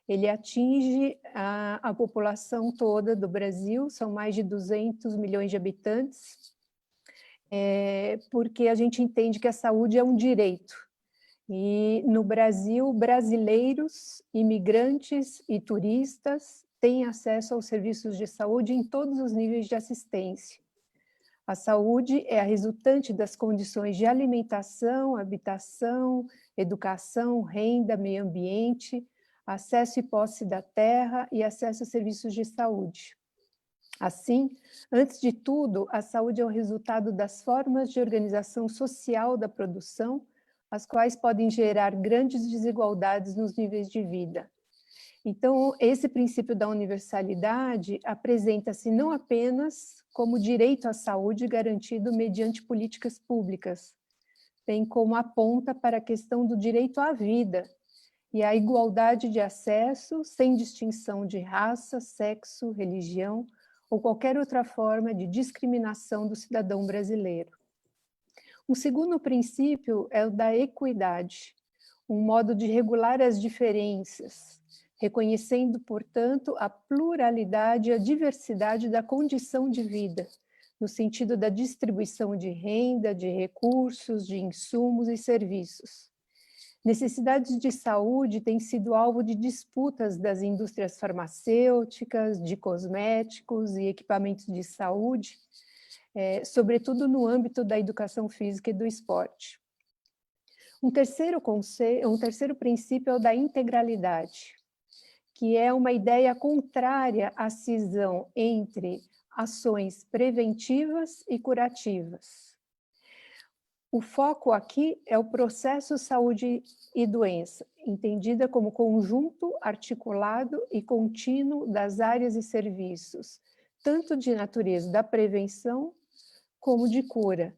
Ele atinge a população toda do Brasil, são mais de 200 milhões de habitantes, porque a gente entende que a saúde é um direito. E no Brasil, brasileiros, imigrantes e turistas têm acesso aos serviços de saúde em todos os níveis de assistência. A saúde é a resultante das condições de alimentação, habitação, educação, renda, meio ambiente, acesso e posse da terra e acesso a serviços de saúde. Assim, antes de tudo, a saúde é o resultado das formas de organização social da produção, as quais podem gerar grandes desigualdades nos níveis de vida. Então, esse princípio da universalidade apresenta-se não apenas como direito à saúde garantido mediante políticas públicas, bem como aponta para a questão do direito à vida e à igualdade de acesso sem distinção de raça, sexo, religião ou qualquer outra forma de discriminação do cidadão brasileiro. Um segundo princípio é o da equidade, um modo de regular as diferenças, reconhecendo, portanto, a pluralidade e a diversidade da condição de vida, no sentido da distribuição de renda, de recursos, de insumos e serviços. Necessidades de saúde têm sido alvo de disputas das indústrias farmacêuticas, de cosméticos e equipamentos de saúde, sobretudo no âmbito da educação física e do esporte. Um terceiro princípio é o da integralidade, que é uma ideia contrária à cisão entre ações preventivas e curativas. O foco aqui é o processo saúde e doença, entendida como conjunto articulado e contínuo das áreas e serviços, tanto de natureza da prevenção como de cura,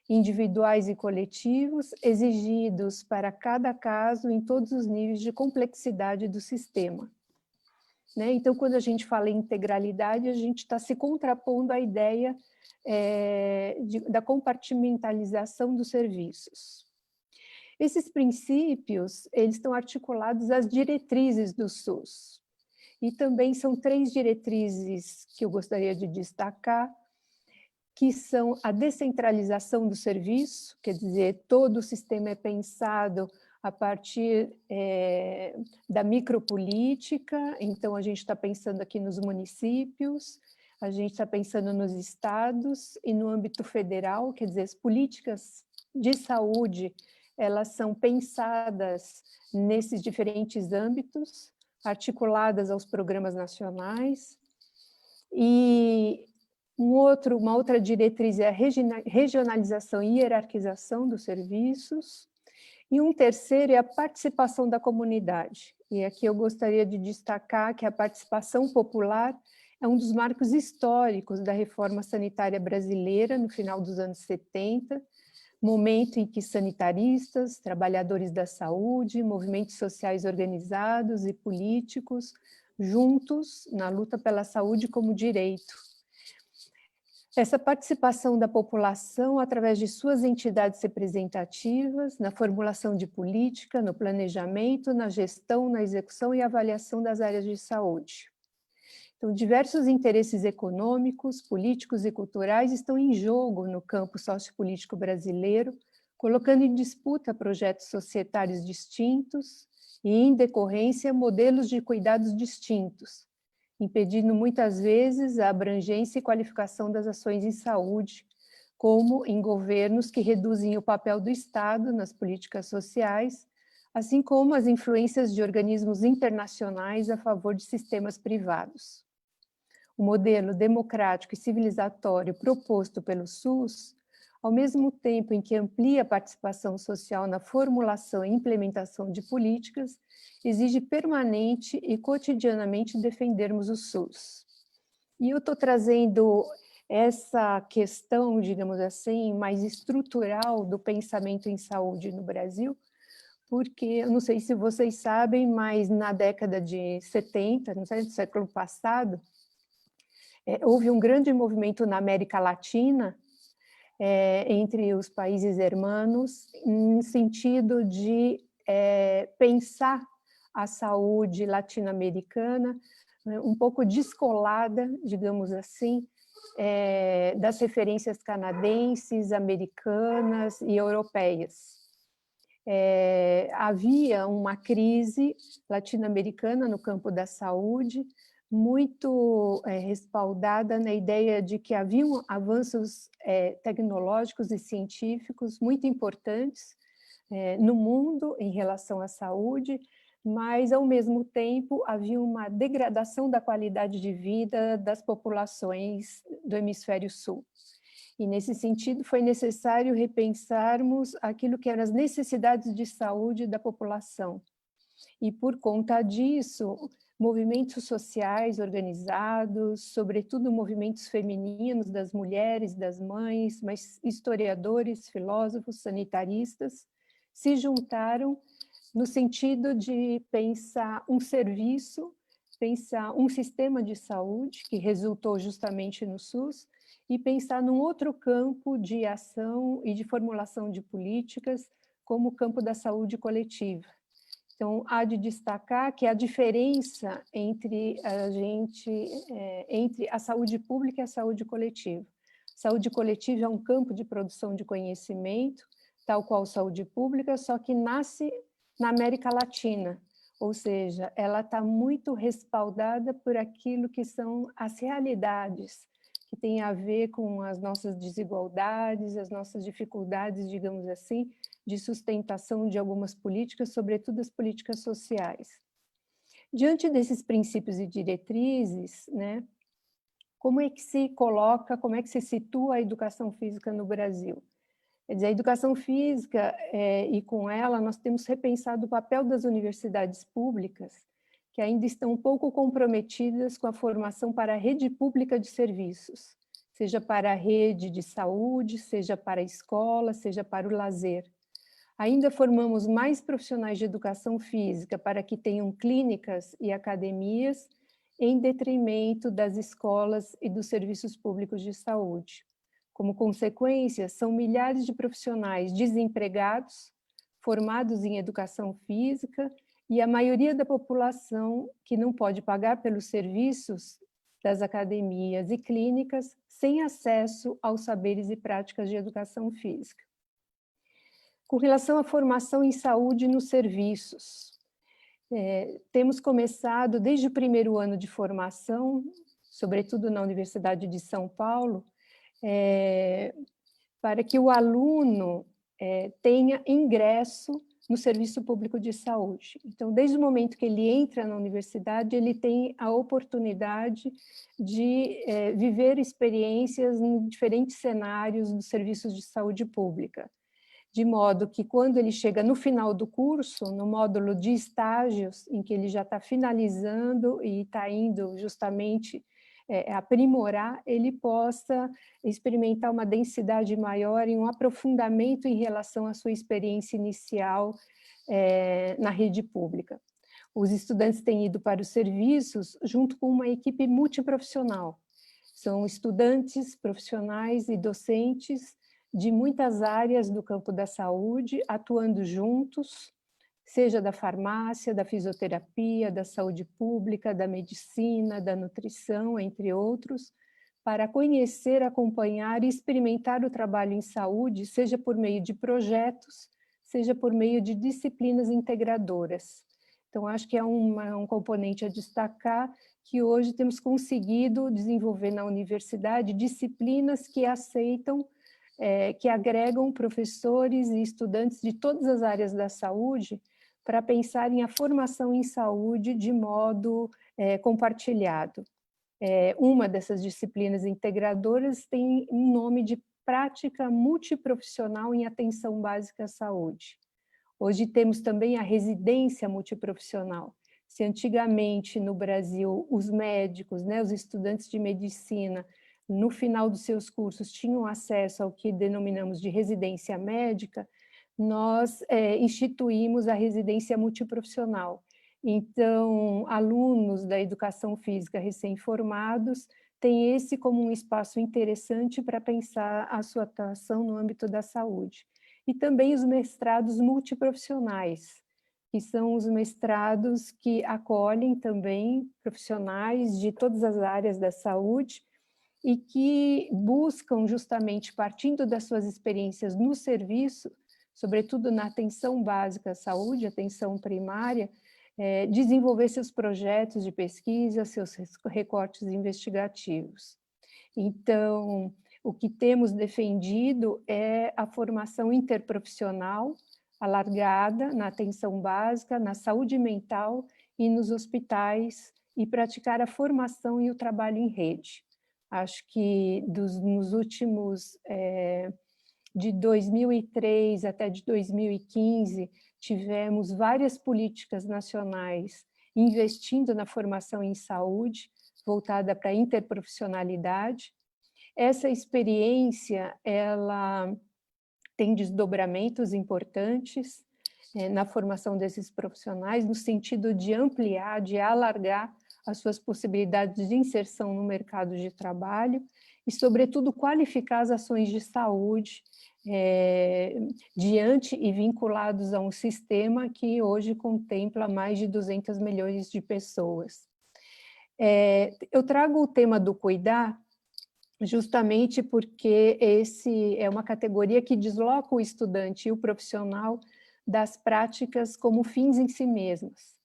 individuais e coletivos, exigidos para cada caso em todos os níveis de complexidade do sistema. Então, quando a gente fala em integralidade, a gente está se contrapondo à ideia da compartimentalização dos serviços. Esses princípios, eles estão articulados às diretrizes do SUS. E também são 3 diretrizes que eu gostaria de destacar, que são a descentralização do serviço, quer dizer, todo o sistema é pensado a partir da micropolítica, então a gente está pensando aqui nos municípios, a gente está pensando nos estados e no âmbito federal, quer dizer, as políticas de saúde, elas são pensadas nesses diferentes âmbitos, articuladas aos programas nacionais, e uma outra diretriz é a regionalização e hierarquização dos serviços, e um terceiro é a participação da comunidade. E aqui eu gostaria de destacar que a participação popular é um dos marcos históricos da reforma sanitária brasileira no final dos anos 70, momento em que sanitaristas, trabalhadores da saúde, movimentos sociais organizados e políticos, juntos na luta pela saúde como direito. Essa participação da população, através de suas entidades representativas, na formulação de política, no planejamento, na gestão, na execução e avaliação das áreas de saúde. Então, diversos interesses econômicos, políticos e culturais estão em jogo no campo sociopolítico brasileiro, colocando em disputa projetos societários distintos e, em decorrência, modelos de cuidados distintos, impedindo muitas vezes a abrangência e qualificação das ações em saúde, como em governos que reduzem o papel do Estado nas políticas sociais, assim como as influências de organismos internacionais a favor de sistemas privados. O modelo democrático e civilizatório proposto pelo SUS, ao mesmo tempo em que amplia a participação social na formulação e implementação de políticas, exige permanente e cotidianamente defendermos o SUS. E eu estou trazendo essa questão, digamos assim, mais estrutural do pensamento em saúde no Brasil, porque, eu não sei se vocês sabem, mas na década de 70, no século passado, houve um grande movimento na América Latina, entre os países hermanos, no sentido de pensar a saúde latino-americana um pouco descolada, digamos assim, das referências canadenses, americanas e europeias. Havia uma crise latino-americana no campo da saúde, muito respaldada na ideia de que haviam avanços tecnológicos e científicos muito importantes no mundo em relação à saúde, mas, ao mesmo tempo, havia uma degradação da qualidade de vida das populações do hemisfério sul. E, nesse sentido, foi necessário repensarmos aquilo que eram as necessidades de saúde da população. E, por conta disso, movimentos sociais organizados, sobretudo movimentos femininos das mulheres, das mães, mas historiadores, filósofos, sanitaristas, se juntaram no sentido de pensar um serviço, pensar um sistema de saúde, que resultou justamente no SUS, e pensar num outro campo de ação e de formulação de políticas, como o campo da saúde coletiva. Então, há de destacar que a diferença entre a saúde pública e a saúde coletiva. Saúde coletiva é um campo de produção de conhecimento, tal qual saúde pública, só que nasce na América Latina, ou seja, ela está muito respaldada por aquilo que são as realidades, que tem a ver com as nossas desigualdades, as nossas dificuldades, digamos assim, de sustentação de algumas políticas, sobretudo as políticas sociais. Diante desses princípios e diretrizes, né, como é que se coloca, como é que se situa a educação física no Brasil? Quer dizer, a educação física, e com ela nós temos repensado o papel das universidades públicas, que ainda estão um pouco comprometidas com a formação para a rede pública de serviços, seja para a rede de saúde, seja para a escola, seja para o lazer. Ainda formamos mais profissionais de educação física para que tenham clínicas e academias, em detrimento das escolas e dos serviços públicos de saúde. Como consequência, são milhares de profissionais desempregados, formados em educação física, e a maioria da população que não pode pagar pelos serviços das academias e clínicas sem acesso aos saberes e práticas de educação física. Com relação à formação em saúde nos serviços, temos começado desde o primeiro ano de formação, sobretudo na Universidade de São Paulo, para que o aluno tenha ingresso no serviço público de saúde. Então, desde o momento que ele entra na universidade, ele tem a oportunidade de viver experiências em diferentes cenários dos serviços de saúde pública. de modo que quando ele chega no final do curso, no módulo de estágios, em que ele já está finalizando e está indo justamente aprimorar, ele possa experimentar uma densidade maior e um aprofundamento em relação à sua experiência inicial na rede pública. Os estudantes têm ido para os serviços junto com uma equipe multiprofissional. São estudantes, profissionais e docentes de muitas áreas do campo da saúde, atuando juntos, seja da farmácia, da fisioterapia, da saúde pública, da medicina, da nutrição, entre outros, para conhecer, acompanhar e experimentar o trabalho em saúde, seja por meio de projetos, seja por meio de disciplinas integradoras. Então, acho que é um componente a destacar, que hoje temos conseguido desenvolver na universidade disciplinas que aceitam, que agregam professores e estudantes de todas as áreas da saúde para pensarem a formação em saúde de modo compartilhado. Uma dessas disciplinas integradoras tem um nome de prática multiprofissional em atenção básica à saúde. Hoje temos também a residência multiprofissional. Se antigamente no Brasil os médicos, os estudantes de medicina, no final dos seus cursos tinham acesso ao que denominamos de residência médica, nós instituímos a residência multiprofissional. Então, alunos da educação física recém-formados têm esse como um espaço interessante para pensar a sua atuação no âmbito da saúde. E também os mestrados multiprofissionais, que são os mestrados que acolhem também profissionais de todas as áreas da saúde e que buscam justamente, partindo das suas experiências no serviço, sobretudo na atenção básica à saúde, atenção primária, desenvolver seus projetos de pesquisa, seus recortes investigativos. Então, o que temos defendido é a formação interprofissional alargada na atenção básica, na saúde mental e nos hospitais, e praticar a formação e o trabalho em rede. Acho que nos últimos, de 2003 até de 2015, tivemos várias políticas nacionais investindo na formação em saúde, voltada para a interprofissionalidade. Essa experiência, ela tem desdobramentos importantes na formação desses profissionais, no sentido de ampliar, de alargar as suas possibilidades de inserção no mercado de trabalho e, sobretudo, qualificar as ações de saúde diante e vinculados a um sistema que hoje contempla mais de 200 milhões de pessoas. Eu trago o tema do cuidar justamente porque esse é uma categoria que desloca o estudante e o profissional das práticas como fins em si mesmas.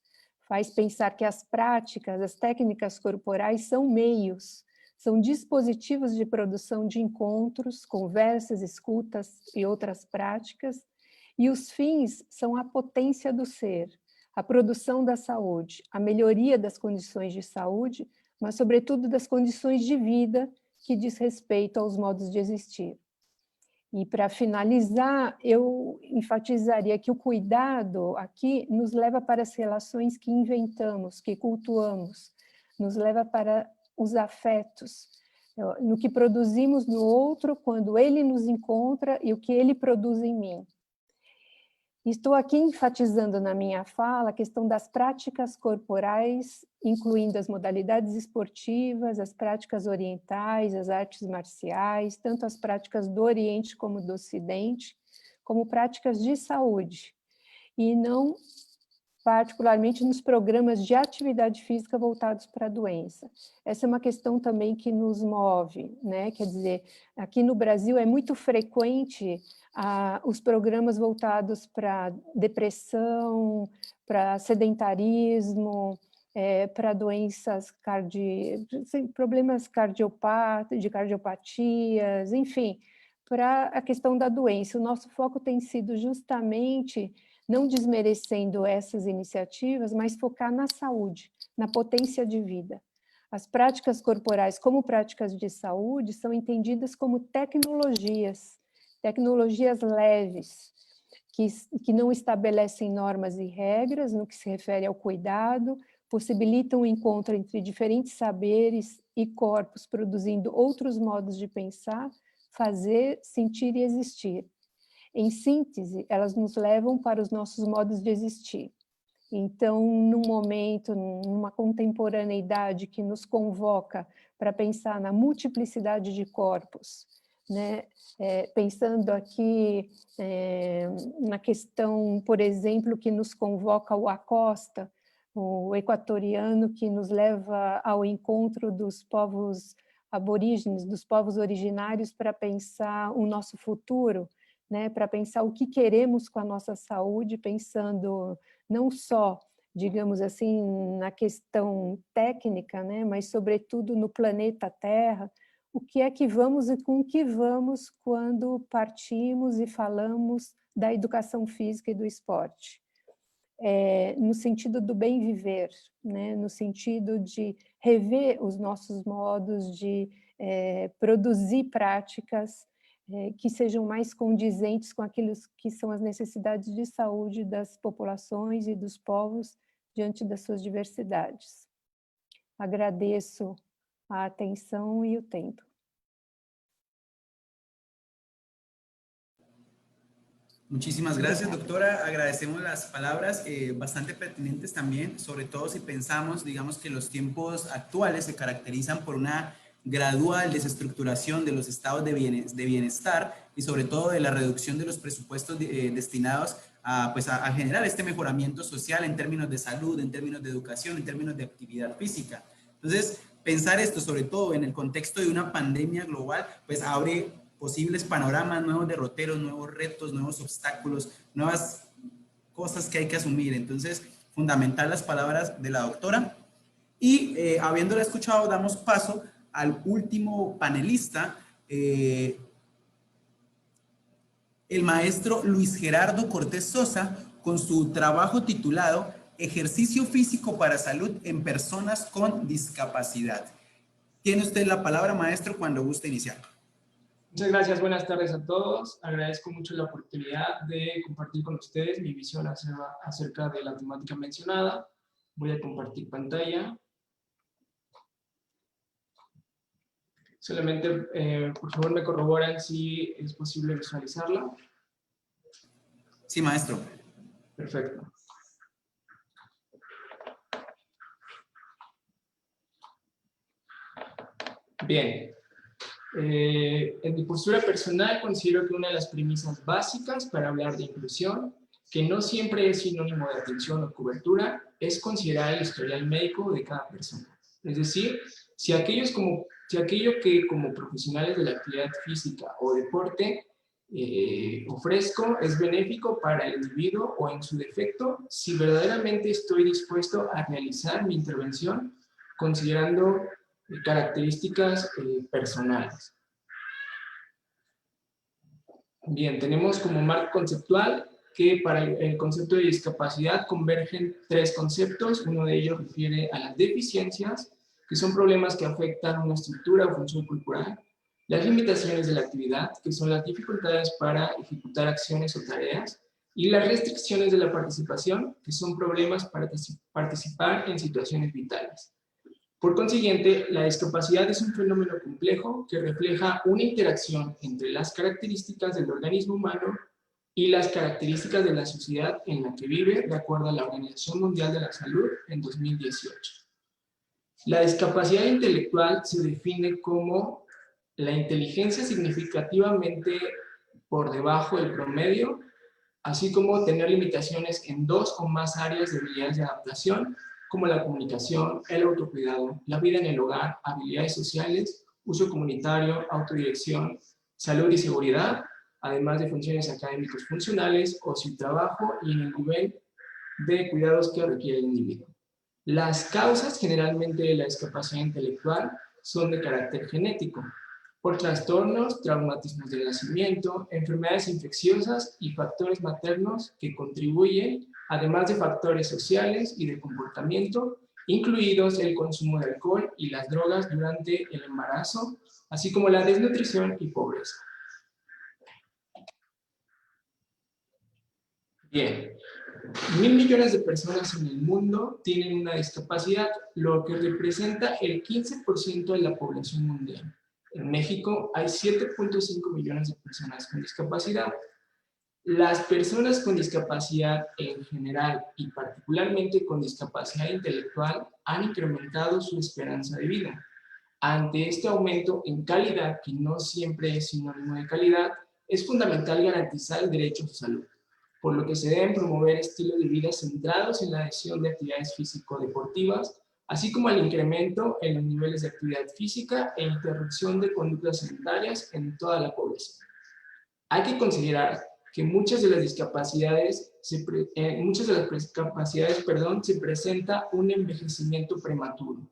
Faz pensar que as práticas, as técnicas corporais são meios, são dispositivos de produção de encontros, conversas, escutas e outras práticas, e os fins são a potência do ser, a produção da saúde, a melhoria das condições de saúde, mas sobretudo das condições de vida que diz respeito aos modos de existir. E para finalizar, eu enfatizaria que o cuidado aqui nos leva para as relações que inventamos, que cultuamos, nos leva para os afetos, no que produzimos no outro quando ele nos encontra e o que ele produz em mim. Estou aqui enfatizando na minha fala a questão das práticas corporais, incluindo as modalidades esportivas, as práticas orientais, as artes marciais, tanto as práticas do Oriente como do Ocidente, como práticas de saúde, e não particularmente nos programas de atividade física voltados para a doença. Essa é uma questão também que nos move, né? Quer dizer, aqui no Brasil é muito frequente os programas voltados para depressão, para sedentarismo, para doenças problemas de cardiopatias, enfim, para a questão da doença. O nosso foco tem sido justamente não desmerecendo essas iniciativas, mas focar na saúde, na potência de vida. As práticas corporais como práticas de saúde são entendidas como tecnologias tecnologias leves, que não estabelecem normas e regras no que se refere ao cuidado, possibilitam o encontro entre diferentes saberes e corpos, produzindo outros modos de pensar, fazer, sentir e existir. Em síntese, elas nos levam para os nossos modos de existir. Então, num momento, numa contemporaneidade que nos convoca para pensar na multiplicidade de corpos, né? Pensando aqui na questão, por exemplo, que nos convoca o Acosta, o equatoriano, que nos leva ao encontro dos povos aborígenes, dos povos originários, para pensar o nosso futuro, né? Para pensar o que queremos com a nossa saúde, pensando não só, digamos assim, na questão técnica, né? Mas sobretudo no planeta Terra, o que é que vamos e com o que vamos quando partimos e falamos da educação física e do esporte. No sentido do bem viver, né? No sentido de rever os nossos modos de produzir práticas que sejam mais condizentes com aquilo que são as necessidades de saúde das populações e dos povos diante das suas diversidades. Agradeço a atenção y el tiempo. Muchísimas gracias, doctora. Agradecemos las palabras bastante pertinentes también, sobre todo si pensamos, digamos, que los tiempos actuales se caracterizan por una gradual desestructuración de los estados de bienestar y sobre todo de la reducción de los presupuestos destinados a generar este mejoramiento social en términos de salud, en términos de educación, en términos de actividad física. Entonces, pensar esto, sobre todo en el contexto de una pandemia global, pues abre posibles panoramas, nuevos derroteros, nuevos retos, nuevos obstáculos, nuevas cosas que hay que asumir. Entonces, fundamental las palabras de la doctora. Y habiéndola escuchado, damos paso al último panelista, el maestro Luis Gerardo Cortés Sosa, con su trabajo titulado Ejercicio físico para salud en personas con discapacidad. Tiene usted la palabra, maestro, cuando guste iniciar. Muchas gracias, buenas tardes a todos. Agradezco mucho la oportunidad de compartir con ustedes mi visión acerca de la temática mencionada. Voy a compartir pantalla. Solamente, por favor, me corroboran si es posible visualizarla. Sí, maestro. Perfecto. Bien. En mi postura personal considero que una de las premisas básicas para hablar de inclusión, que no siempre es sinónimo de atención o cobertura, es considerar el historial médico de cada persona. Es decir, si aquello que como profesionales de la actividad física o deporte ofrezco es benéfico para el individuo o en su defecto, si verdaderamente estoy dispuesto a realizar mi intervención considerando características personales. Bien, tenemos como marco conceptual que para el concepto de discapacidad convergen tres conceptos. Uno de ellos refiere a las deficiencias, que son problemas que afectan una estructura o función corporal. Las limitaciones de la actividad, que son las dificultades para ejecutar acciones o tareas. Y las restricciones de la participación, que son problemas para participar en situaciones vitales. Por consiguiente, la discapacidad es un fenómeno complejo que refleja una interacción entre las características del organismo humano y las características de la sociedad en la que vive, de acuerdo a la Organización Mundial de la Salud en 2018. La discapacidad intelectual se define como la inteligencia significativamente por debajo del promedio, así como tener limitaciones en dos o más áreas de habilidades de adaptación, como la comunicación, el autocuidado, la vida en el hogar, habilidades sociales, uso comunitario, autodirección, salud y seguridad, además de funciones académicos funcionales, ocio y trabajo, y en el nivel de cuidados que requiere el individuo. Las causas generalmente de la discapacidad intelectual son de carácter genético, por trastornos, traumatismos del nacimiento, enfermedades infecciosas y factores maternos que contribuyen, además de factores sociales y de comportamiento, incluidos el consumo de alcohol y las drogas durante el embarazo, así como la desnutrición y pobreza. Bien, 1.000 millones de personas en el mundo tienen una discapacidad, lo que representa el 15% de la población mundial. En México hay 7.5 millones de personas con discapacidad. Las personas con discapacidad en general y particularmente con discapacidad intelectual han incrementado su esperanza de vida. Ante este aumento en calidad, que no siempre es sinónimo de calidad, es fundamental garantizar el derecho a su salud, por lo que se deben promover estilos de vida centrados en la adhesión de actividades físico-deportivas, así como el incremento en los niveles de actividad física e interrupción de conductas sedentarias en toda la población. Hay que considerar que muchas de las discapacidades se presenta un envejecimiento prematuro,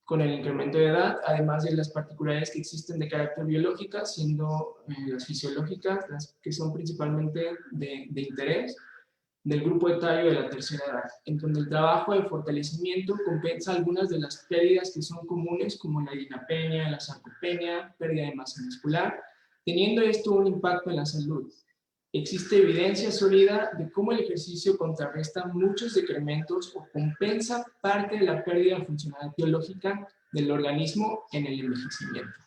con el incremento de edad, además de las particularidades que existen de carácter biológica, siendo las fisiológicas, las que son principalmente de interés, del grupo etario de la tercera edad, en donde el trabajo de fortalecimiento compensa algunas de las pérdidas que son comunes, como la dinapenia, la sarcopenia, pérdida de masa muscular, teniendo esto un impacto en la salud. Existe evidencia sólida de cómo el ejercicio contrarresta muchos decrementos o compensa parte de la pérdida de funcionalidad biológica del organismo en el envejecimiento.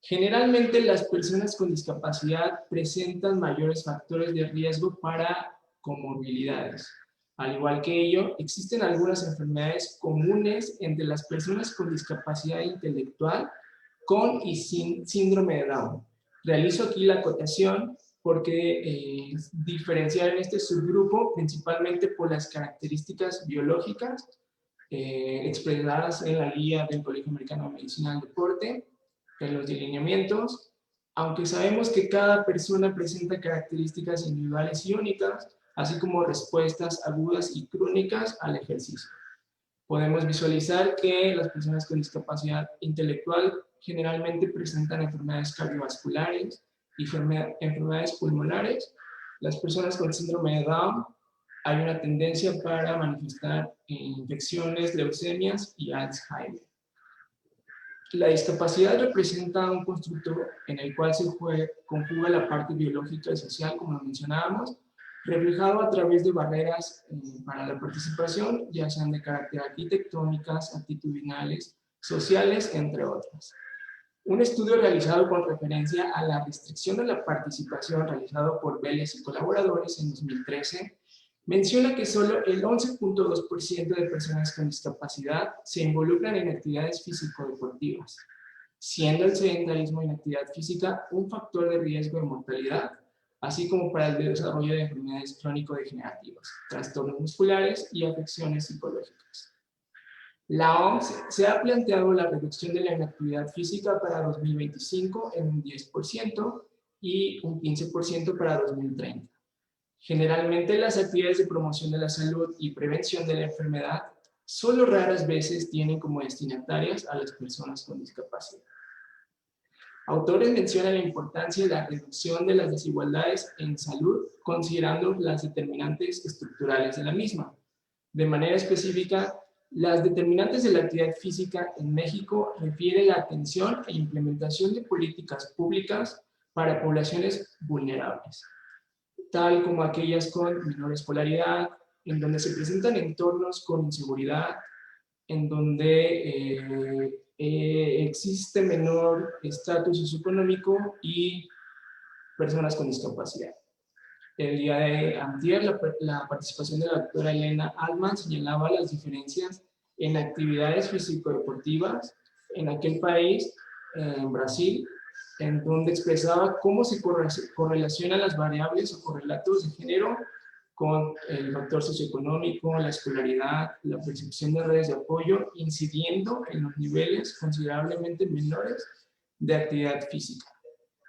Generalmente las personas con discapacidad presentan mayores factores de riesgo para comorbilidades. Al igual que ello, existen algunas enfermedades comunes entre las personas con discapacidad intelectual con y sin síndrome de Down. Realizo aquí la acotación porque diferenciar en este subgrupo principalmente por las características biológicas expresadas en la guía del Colegio Americano de Medicina del Deporte, en los delineamientos, aunque sabemos que cada persona presenta características individuales y únicas, así como respuestas agudas y crónicas al ejercicio. Podemos visualizar que las personas con discapacidad intelectual generalmente presentan enfermedades cardiovasculares y enfermedades pulmonares. Las personas con síndrome de Down hay una tendencia para manifestar infecciones, leucemias y Alzheimer. La discapacidad representa un constructo en el cual se conjuga la parte biológica y social, como lo mencionábamos, reflejado a través de barreras para la participación, ya sean de carácter arquitectónicas, actitudinales, sociales, entre otras. Un estudio realizado con referencia a la restricción de la participación realizado por Vélez y colaboradores en 2013 menciona que solo el 11.2% de personas con discapacidad se involucran en actividades físico-deportivas, siendo el sedentarismo y inactividad física un factor de riesgo de mortalidad, así como para el desarrollo de enfermedades crónico-degenerativas, trastornos musculares y afecciones psicológicas. La OMS se ha planteado la reducción de la inactividad física para 2025 en un 10% y un 15% para 2030. Generalmente las actividades de promoción de la salud y prevención de la enfermedad solo raras veces tienen como destinatarias a las personas con discapacidad. Autores mencionan la importancia de la reducción de las desigualdades en salud considerando las determinantes estructurales de la misma. De manera específica, las determinantes de la actividad física en México refieren la atención e implementación de políticas públicas para poblaciones vulnerables, tal como aquellas con menor escolaridad, en donde se presentan entornos con inseguridad, en donde existe menor estatus socioeconómico y personas con discapacidad. El día de antier, la participación de la doctora Elena Altman señalaba las diferencias en actividades físico-deportivas en aquel país, en Brasil, en donde expresaba cómo se correlacionan las variables o correlatos de género con el factor socioeconómico, la escolaridad, la percepción de redes de apoyo, incidiendo en los niveles considerablemente menores de actividad física.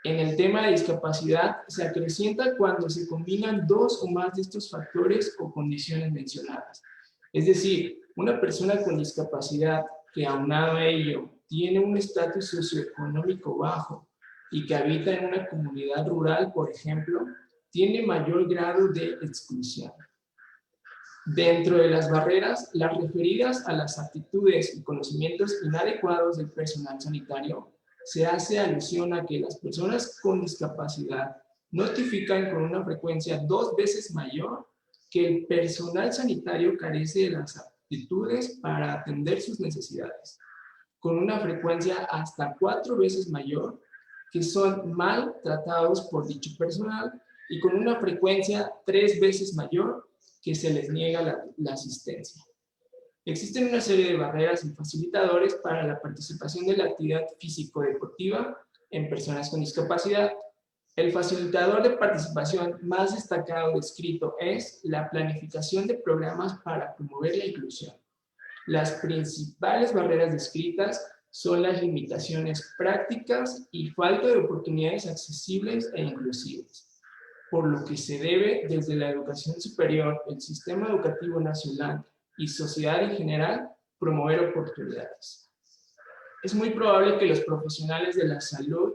En el tema de discapacidad se acrecienta cuando se combinan dos o más de estos factores o condiciones mencionadas. Es decir, una persona con discapacidad que aunado a ello tiene un estatus socioeconómico bajo y que habita en una comunidad rural, por ejemplo, tiene mayor grado de exclusión. Dentro de las barreras, las referidas a las actitudes y conocimientos inadecuados del personal sanitario, se hace alusión a que las personas con discapacidad notifican con una frecuencia 2 veces mayor que el personal sanitario carece de las aptitudes para atender sus necesidades, con una frecuencia hasta 4 veces mayor que son mal tratados por dicho personal y con una frecuencia 3 veces mayor que se les niega la asistencia. Existen una serie de barreras y facilitadores para la participación de la actividad físico-deportiva en personas con discapacidad. El facilitador de participación más destacado descrito es la planificación de programas para promover la inclusión. Las principales barreras descritas son las limitaciones prácticas y falta de oportunidades accesibles e inclusivas, por lo que se debe desde la educación superior, el sistema educativo nacional y sociedad en general promover oportunidades. Es muy probable que los profesionales de la salud,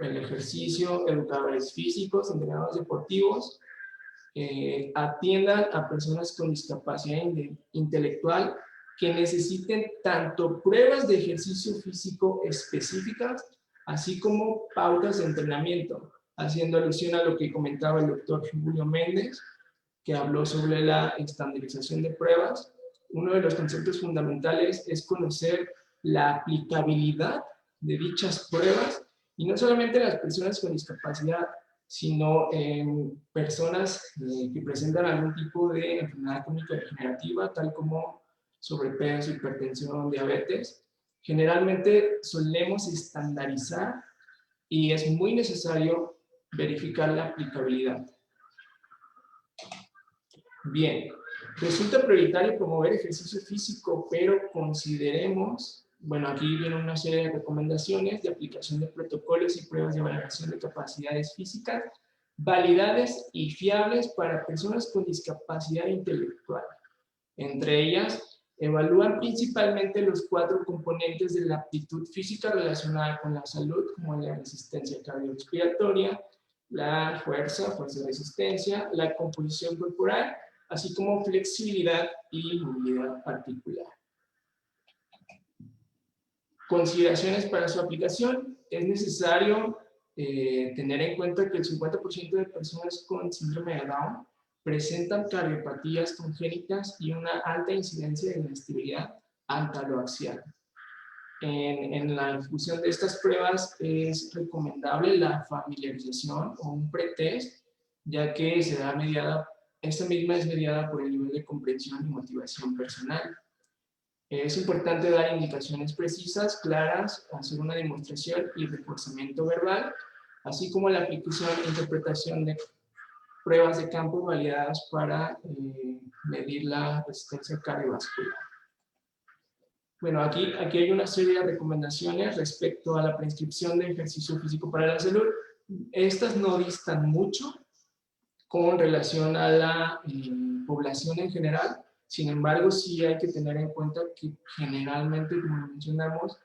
el ejercicio, educadores físicos, entrenadores deportivos, atiendan a personas con discapacidad intelectual que necesiten tanto pruebas de ejercicio físico específicas, así como pautas de entrenamiento, haciendo alusión a lo que comentaba el doctor Julio Méndez, que habló sobre la estandarización de pruebas. Uno de los conceptos fundamentales es conocer la aplicabilidad de dichas pruebas, y no solamente en las personas con discapacidad, sino en personas que presentan algún tipo de enfermedad crónico-degenerativa, tal como sobrepeso, hipertensión, diabetes. Generalmente solemos estandarizar y es muy necesario verificar la aplicabilidad. Bien, resulta prioritario promover ejercicio físico, pero consideremos, bueno, aquí viene una serie de recomendaciones de aplicación de protocolos y pruebas de valoración de capacidades físicas validadas y fiables para personas con discapacidad intelectual. Entre ellas, evalúan principalmente los 4 componentes de la aptitud física relacionada con la salud, como la resistencia cardiorrespiratoria, la fuerza de resistencia, la composición corporal, así como flexibilidad y movilidad articular. Consideraciones para su aplicación. Es necesario tener en cuenta que el 50% de personas con síndrome de Down presentan cardiopatías congénitas y una alta incidencia de inestabilidad antaloaxial. En la ejecución de estas pruebas es recomendable la familiarización o un pretest, ya que esta misma es mediada por el nivel de comprensión y motivación personal. Es importante dar indicaciones precisas, claras, hacer una demostración y reforzamiento verbal, así como la aplicación e interpretación de pruebas de campo validadas para medir la resistencia cardiovascular. Bueno, aquí hay una serie de recomendaciones respecto a la prescripción de ejercicio físico para la salud. Estas no distan mucho con relación a la población en general. Sin embargo, sí hay que tener en cuenta que generalmente, como mencionamos,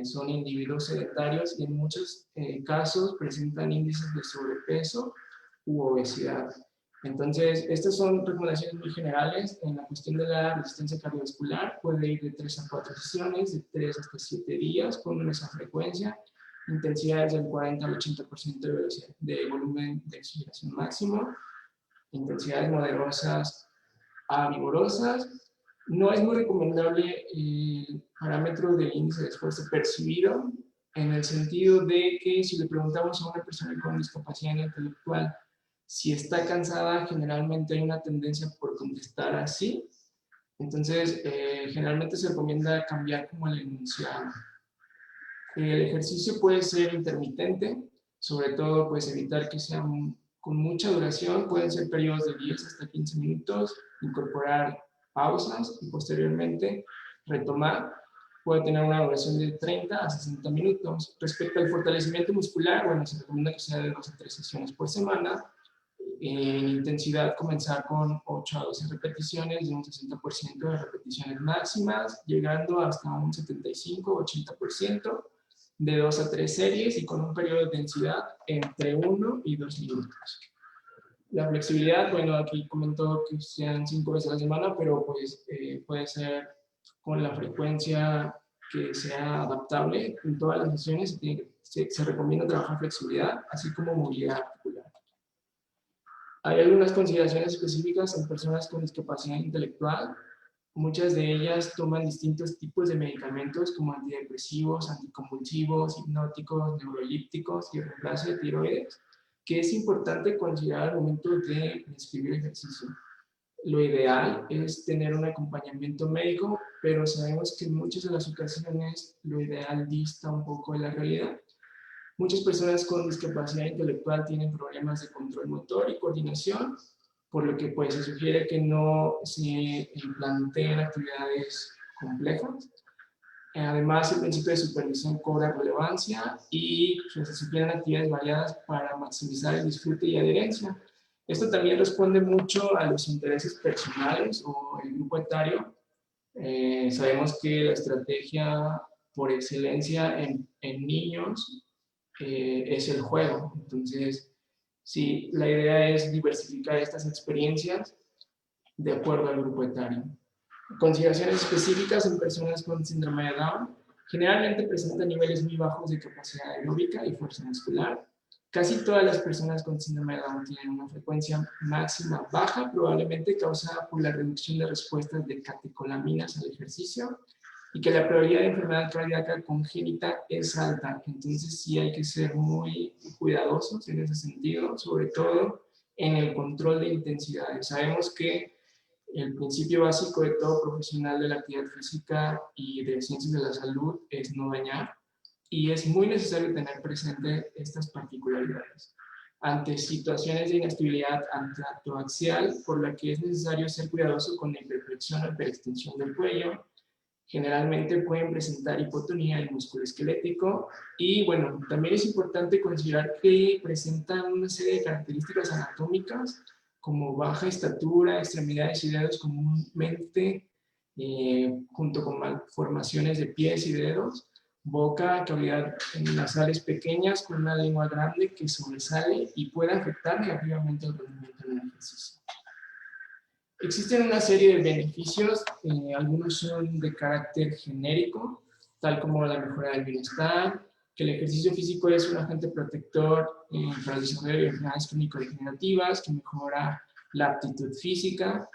son individuos sedentarios y en muchos casos presentan índices de sobrepeso u obesidad. Entonces, estas son recomendaciones muy generales. En la cuestión de la resistencia cardiovascular, puede ir de 3 a 4 sesiones, de 3 hasta 7 días, con esa frecuencia, intensidades del 40 al 80% de volumen de oxigenación máximo, intensidades moderosas a vigorosas. No es muy recomendable el parámetro del índice de esfuerzo percibido, en el sentido de que si le preguntamos a una persona con discapacidad intelectual si está cansada, generalmente hay una tendencia por contestar así. Entonces, generalmente se recomienda cambiar como el enunciado. El ejercicio puede ser intermitente, sobre todo pues evitar que sea con mucha duración, pueden ser periodos de 10 hasta 15 minutos, incorporar pausas y posteriormente retomar. Puede tener una duración de 30 a 60 minutos. Respecto al fortalecimiento muscular, bueno, se recomienda que sea de 2 a 3 sesiones por semana. En intensidad, comenzar con 8 a 12 repeticiones de un 60% de repeticiones máximas, llegando hasta un 75-80%, de 2 a 3 series y con un periodo de densidad entre 1 y 2 minutos. La flexibilidad, bueno, aquí comentó que sean 5 veces a la semana, pero pues puede ser con la frecuencia que sea adaptable. En todas las sesiones se recomienda trabajar flexibilidad, así como movilidad articular. Hay algunas consideraciones específicas en personas con discapacidad intelectual. Muchas de ellas toman distintos tipos de medicamentos como antidepresivos, anticonvulsivos, hipnóticos, neurolípticos y reemplazo de tiroides, que es importante considerar al momento de prescribir ejercicio. Lo ideal es tener un acompañamiento médico, pero sabemos que en muchas de las ocasiones lo ideal dista un poco de la realidad. Muchas personas con discapacidad intelectual tienen problemas de control motor y coordinación, por lo que pues, se sugiere que no se planteen actividades complejas. Además, el principio de supervisión cobra relevancia y se sugieren actividades variadas para maximizar el disfrute y adherencia. Esto también responde mucho a los intereses personales o el grupo etario. Sabemos que la estrategia por excelencia en niños es el juego. Entonces, sí, la idea es diversificar estas experiencias de acuerdo al grupo etario. Consideraciones específicas en personas con síndrome de Down. Generalmente presentan niveles muy bajos de capacidad aeróbica y fuerza muscular. Casi todas las personas con síndrome de Down tienen una frecuencia máxima baja, probablemente causada por la reducción de respuestas de catecolaminas al ejercicio, y que la probabilidad de enfermedad cardíaca congénita es alta. Entonces sí hay que ser muy cuidadosos en ese sentido, sobre todo en el control de intensidades. Sabemos que el principio básico de todo profesional de la actividad física y de ciencias de la salud es no dañar, y es muy necesario tener presente estas particularidades. Ante situaciones de inestabilidad anteroaxial, por la que es necesario ser cuidadoso con la hiperflexión o hiperextensión del cuello, generalmente pueden presentar hipotonía del músculo esquelético, y bueno, también es importante considerar que presentan una serie de características anatómicas como baja estatura, extremidades y dedos comúnmente, junto con malformaciones de pies y dedos, boca, cavidad nasales pequeñas con una lengua grande que sobresale y puede afectar negativamente el rendimiento en el ejercicio. Existen una serie de beneficios, algunos son de carácter genérico, tal como la mejora del bienestar, que el ejercicio físico es un agente protector para el desarrollo de enfermedades crónico-degenerativas, que mejora la aptitud física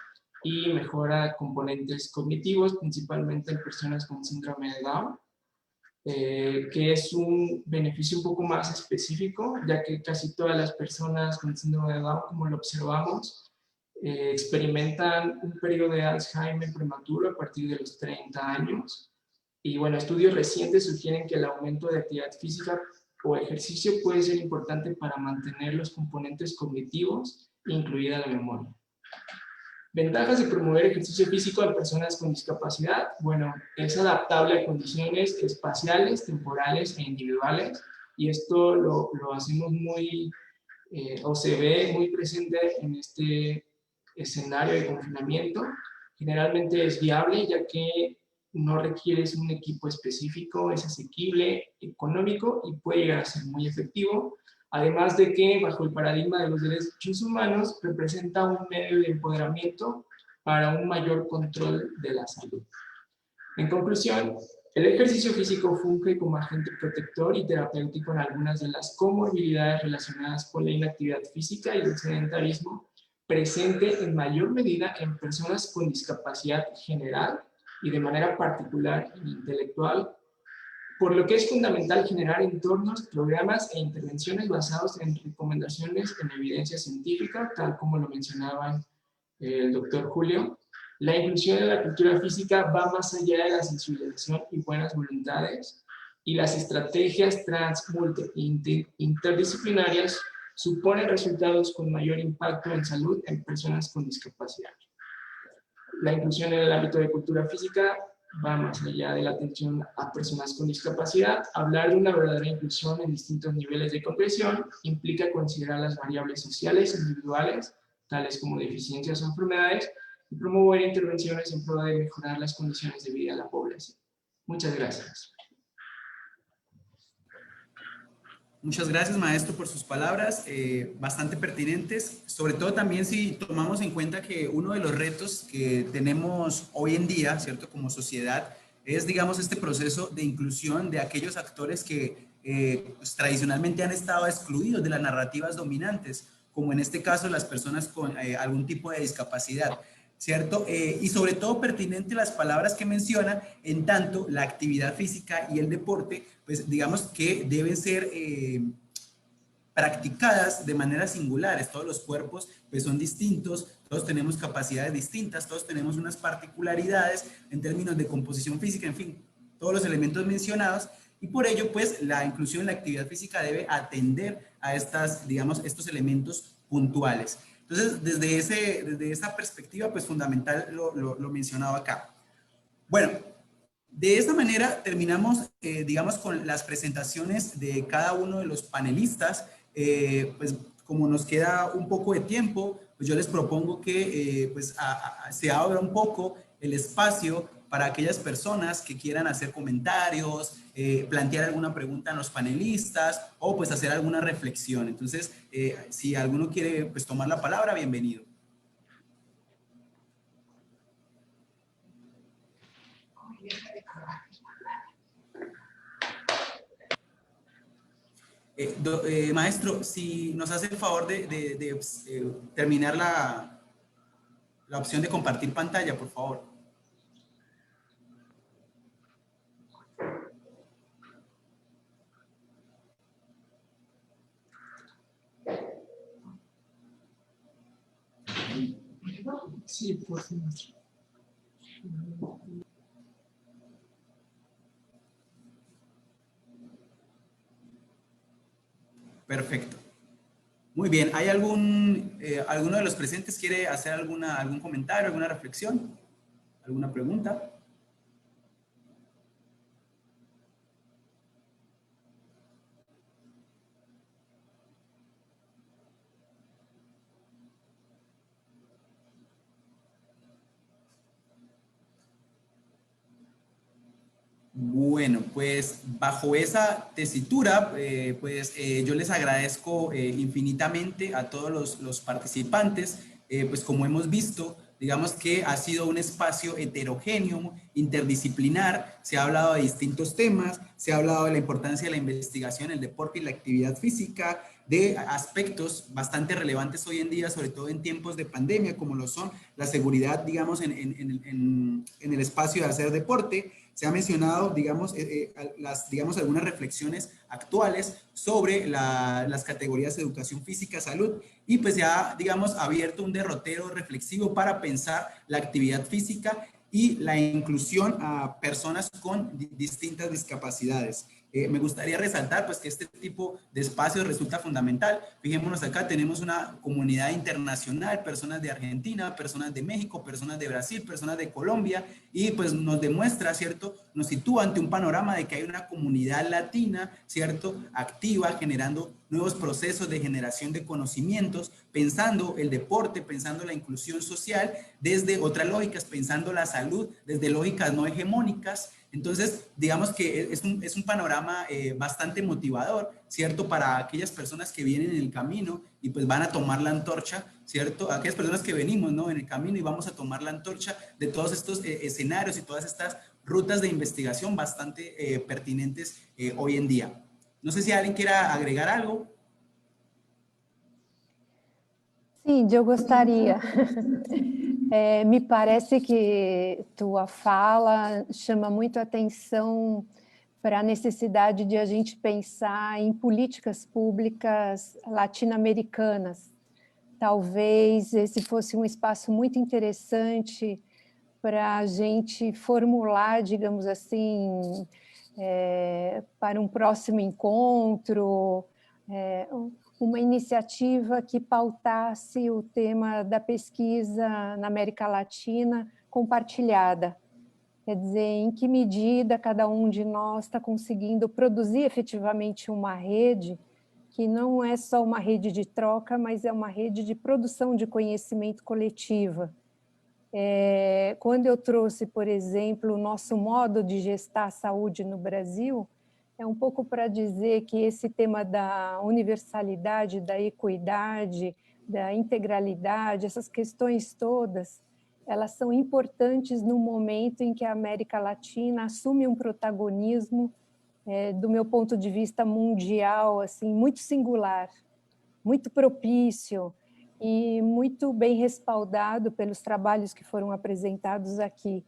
y mejora componentes cognitivos, principalmente en personas con síndrome de Down, que es un beneficio un poco más específico, ya que casi todas las personas con síndrome de Down, como lo observamos, experimentan un periodo de Alzheimer prematuro a partir de los 30 años. Y bueno, estudios recientes sugieren que el aumento de actividad física o ejercicio puede ser importante para mantener los componentes cognitivos, incluida la memoria. Ventajas de promover ejercicio físico en personas con discapacidad. Bueno, es adaptable a condiciones espaciales, temporales e individuales, y esto lo hacemos muy, o se ve muy presente en este escenario de confinamiento. Generalmente es viable, ya que no requieres un equipo específico, es asequible, económico y puede llegar a ser muy efectivo. Además de que, bajo el paradigma de los derechos humanos, representa un medio de empoderamiento para un mayor control de la salud. En conclusión, el ejercicio físico funge como agente protector y terapéutico en algunas de las comorbilidades relacionadas con la inactividad física y el sedentarismo, presente en mayor medida en personas con discapacidad general y de manera particular en intelectual, por lo que es fundamental generar entornos, programas e intervenciones basados en recomendaciones en evidencia científica, tal como lo mencionaba el doctor Julio. La inclusión de la cultura física va más allá de la sensibilización y buenas voluntades, y las estrategias interdisciplinarias suponen resultados con mayor impacto en salud en personas con discapacidad. La inclusión en el ámbito de cultura física va más allá de la atención a personas con discapacidad. Hablar de una verdadera inclusión en distintos niveles de comprensión implica considerar las variables sociales individuales, tales como deficiencias o enfermedades, y promover intervenciones en pro de mejorar las condiciones de vida de la población. Muchas gracias. Muchas gracias, maestro, por sus palabras, bastante pertinentes, sobre todo también si tomamos en cuenta que uno de los retos que tenemos hoy en día, ¿cierto?, como sociedad, es, digamos, este proceso de inclusión de aquellos actores que pues, tradicionalmente han estado excluidos de las narrativas dominantes, como en este caso las personas con algún tipo de discapacidad, ¿cierto? Y sobre todo pertinente las palabras que menciona, en tanto la actividad física y el deporte, pues digamos que deben ser practicadas de manera singulares. Todos los cuerpos pues son distintos, todos tenemos capacidades distintas, todos tenemos unas particularidades en términos de composición física, en fin, todos los elementos mencionados, y por ello pues la inclusión en la actividad física debe atender a estas, digamos, estos elementos puntuales. Entonces, desde esa perspectiva, pues fundamental lo mencionado acá. Bueno, de esta manera terminamos, digamos, con las presentaciones de cada uno de los panelistas. Pues como nos queda un poco de tiempo, pues yo les propongo que pues se abra un poco el espacio para aquellas personas que quieran hacer comentarios, plantear alguna pregunta a los panelistas o pues hacer alguna reflexión. Entonces, si alguno quiere pues tomar la palabra, bienvenido. Maestro, si nos hace el favor de terminar la opción de compartir pantalla, por favor. Sí, por favor. Perfecto. Muy bien. ¿Hay alguno de los presentes quiere hacer algún comentario, alguna reflexión, alguna pregunta? Bueno, pues bajo esa tesitura, yo les agradezco infinitamente a todos los participantes, pues como hemos visto, digamos que ha sido un espacio heterogéneo, interdisciplinar, se ha hablado de distintos temas, se ha hablado de la importancia de la investigación, el deporte y la actividad física, de aspectos bastante relevantes hoy en día, sobre todo en tiempos de pandemia, como lo son la seguridad, digamos, en el espacio de hacer deporte. Se ha mencionado, digamos, algunas reflexiones actuales sobre las categorías de educación física, salud, y pues ya, digamos, abierto un derrotero reflexivo para pensar la actividad física y la inclusión a personas con distintas discapacidades. Me gustaría resaltar pues que este tipo de espacios resulta fundamental. Fijémonos acá, tenemos una comunidad internacional, personas de Argentina, personas de México, personas de Brasil, personas de Colombia, y pues nos demuestra, ¿cierto? Nos sitúa ante un panorama de que hay una comunidad latina, ¿cierto? Activa, generando nuevos procesos de generación de conocimientos, pensando el deporte, pensando la inclusión social desde otras lógicas, pensando la salud desde lógicas no hegemónicas. Entonces, digamos que es un panorama bastante motivador, ¿cierto? Para aquellas personas que vienen en el camino y pues van a tomar la antorcha, ¿cierto? Aquellas personas que venimos, ¿no? En el camino y vamos a tomar la antorcha de todos estos escenarios y todas estas rutas de investigación bastante pertinentes hoy en día. No sé si alguien quiera agregar algo. Sim, eu gostaria. Me parece que tua fala chama muito atenção para a necessidade de a gente pensar em políticas públicas latino-americanas. Talvez esse fosse um espaço muito interessante para a gente formular, digamos assim, para um próximo encontro, uma iniciativa que pautasse o tema da pesquisa na América Latina compartilhada. Quer dizer, em que medida cada um de nós está conseguindo produzir efetivamente uma rede que não é só uma rede de troca, mas é uma rede de produção de conhecimento coletiva. Quando eu trouxe, por exemplo, o nosso modo de gestar a saúde no Brasil, é um pouco para dizer que esse tema da universalidade, da equidade, da integralidade, essas questões todas, elas são importantes no momento em que a América Latina assume um protagonismo, do meu ponto de vista mundial, assim, muito singular. muito propício e muito bem respaldado pelos trabalhos que foram apresentados aqui.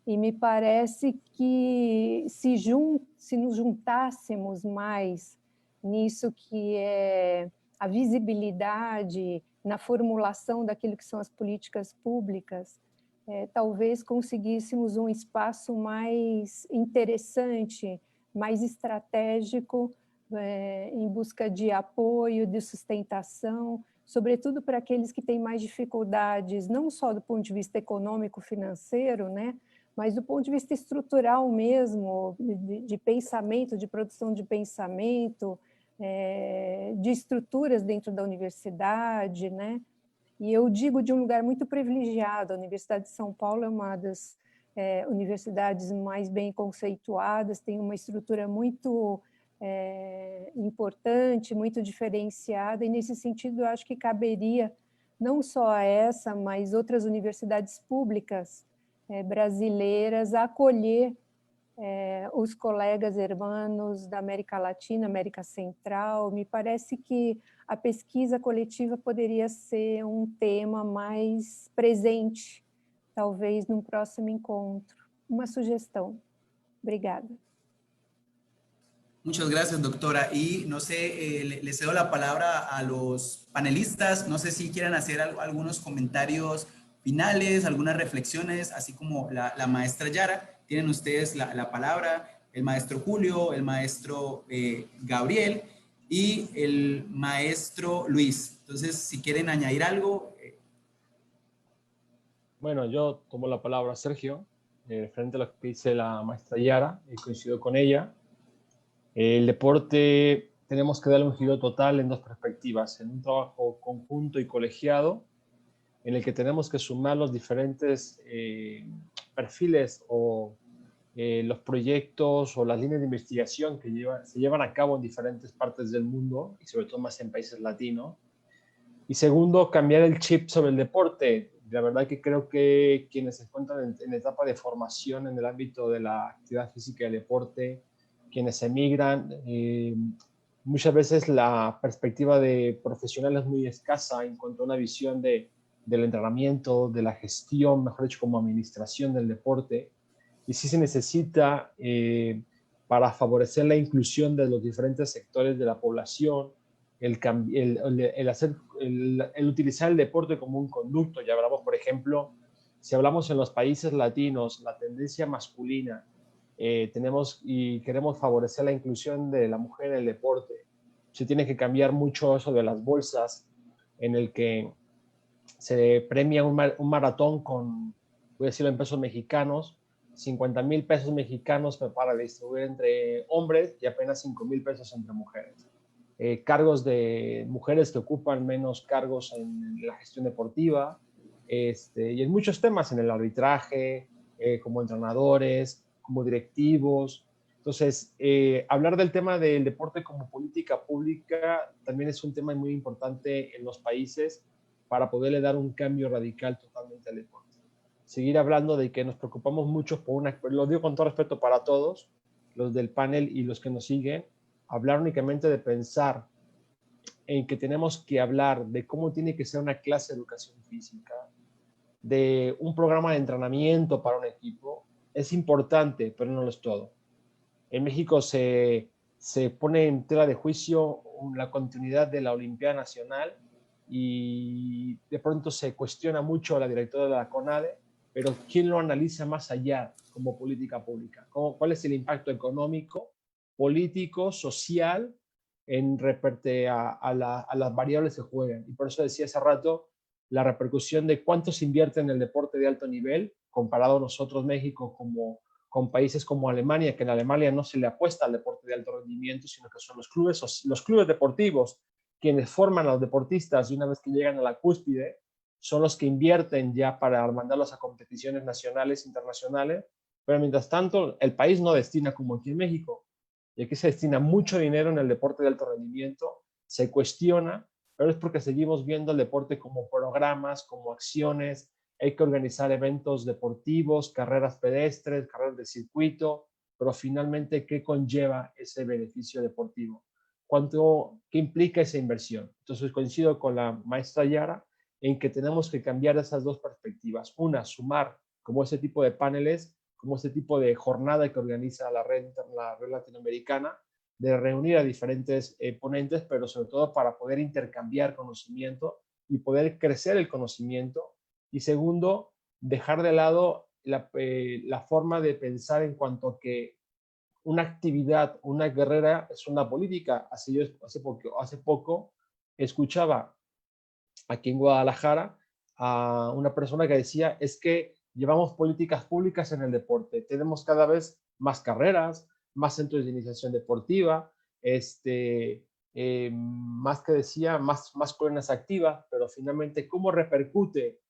E me parece que se nos juntássemos mais nisso que é a visibilidade na formulação daquilo que são as políticas públicas, talvez conseguíssemos um espaço mais interessante, mais estratégico, em busca de apoio, de sustentação, sobretudo para aqueles que têm mais dificuldades, não só do ponto de vista econômico, financeiro, né, mas do ponto de vista estrutural mesmo, de pensamento, de produção de pensamento, de estruturas dentro da universidade, né? E eu digo de um lugar muito privilegiado. A Universidade de São Paulo é uma das universidades mais bem conceituadas, tem uma estrutura muito importante, muito diferenciada, e nesse sentido eu acho que caberia não só a essa, mas outras universidades públicas brasileiras acolher os colegas hermanos da América Latina, América Central. Me parece que a pesquisa coletiva poderia ser um tema mais presente, talvez num próximo encontro. Uma sugestão. Obrigada. Muchas gracias, doctora. Y no sé, le cedo la palabra a los panelistas. No sé si quieren hacer algunos comentarios finales, algunas reflexiones, así como la maestra Yara. Tienen ustedes la palabra, el maestro Julio, el maestro Gabriel y el maestro Luis. Entonces, si quieren añadir algo. Bueno, yo tomo la palabra, Sergio, frente a lo que dice la maestra Yara, y coincido con ella. El deporte tenemos que darle un giro total en dos perspectivas, en un trabajo conjunto y colegiado, en el que tenemos que sumar los diferentes perfiles o los proyectos o las líneas de investigación que se llevan a cabo en diferentes partes del mundo, y sobre todo más en países latinos. Y segundo, cambiar el chip sobre el deporte. La verdad que creo que quienes se encuentran en etapa de formación en el ámbito de la actividad física y el deporte, quienes emigran, muchas veces la perspectiva de profesional es muy escasa en cuanto a una visión del entrenamiento, de la gestión, mejor dicho, como administración del deporte. Y sí se necesita, para favorecer la inclusión de los diferentes sectores de la población, el utilizar el deporte como un conducto. Ya hablamos, por ejemplo, si hablamos en los países latinos, la tendencia masculina, tenemos y queremos favorecer la inclusión de la mujer en el deporte. Se tiene que cambiar mucho eso de las bolsas, en el que se premia un maratón con, voy a decirlo en pesos mexicanos, 50,000 pesos mexicanos para distribuir entre hombres y apenas 5,000 pesos entre mujeres. Cargos de mujeres que ocupan menos cargos en la gestión deportiva, y en muchos temas, en el arbitraje, como entrenadores, como directivos. Entonces, hablar del tema del deporte como política pública también es un tema muy importante en los países para poderle dar un cambio radical totalmente al deporte. Seguir hablando de que nos preocupamos mucho por lo digo con todo respeto para todos, los del panel y los que nos siguen, hablar únicamente de pensar en que tenemos que hablar de cómo tiene que ser una clase de educación física, de un programa de entrenamiento para un equipo, es importante, pero no lo es todo. En México se pone en tela de juicio la continuidad de la Olimpiada Nacional y de pronto se cuestiona mucho a la directora de la CONADE, pero ¿quién lo analiza más allá como política pública? ¿Cuál es el impacto económico, político, social, en respecto a las variables que juegan? Y por eso decía hace rato la repercusión de cuánto se invierte en el deporte de alto nivel, comparado a nosotros, México, con países como Alemania, que en Alemania no se le apuesta al deporte de alto rendimiento, sino que son los clubes deportivos quienes forman a los deportistas, y una vez que llegan a la cúspide, son los que invierten ya para mandarlos a competiciones nacionales, internacionales, pero mientras tanto el país no destina como aquí en México, y aquí se destina mucho dinero en el deporte de alto rendimiento, se cuestiona, pero es porque seguimos viendo el deporte como programas, como acciones. Hay que organizar eventos deportivos, carreras pedestres, carreras de circuito, pero finalmente, ¿qué conlleva ese beneficio deportivo? qué implica esa inversión. Entonces coincido con la maestra Yara en que tenemos que cambiar esas dos perspectivas. Una, sumar como ese tipo de paneles, como ese tipo de jornada que organiza la red latinoamericana, de reunir a diferentes ponentes, pero sobre todo para poder intercambiar conocimiento y poder crecer el conocimiento. Y segundo, dejar de lado la forma de pensar en cuanto a que una actividad, una carrera es una política. Hace poco escuchaba aquí en Guadalajara a una persona que decía, es que llevamos políticas públicas en el deporte, tenemos cada vez más carreras, más centros de iniciación deportiva, más que decía, más colonias activas, pero finalmente, ¿cómo repercute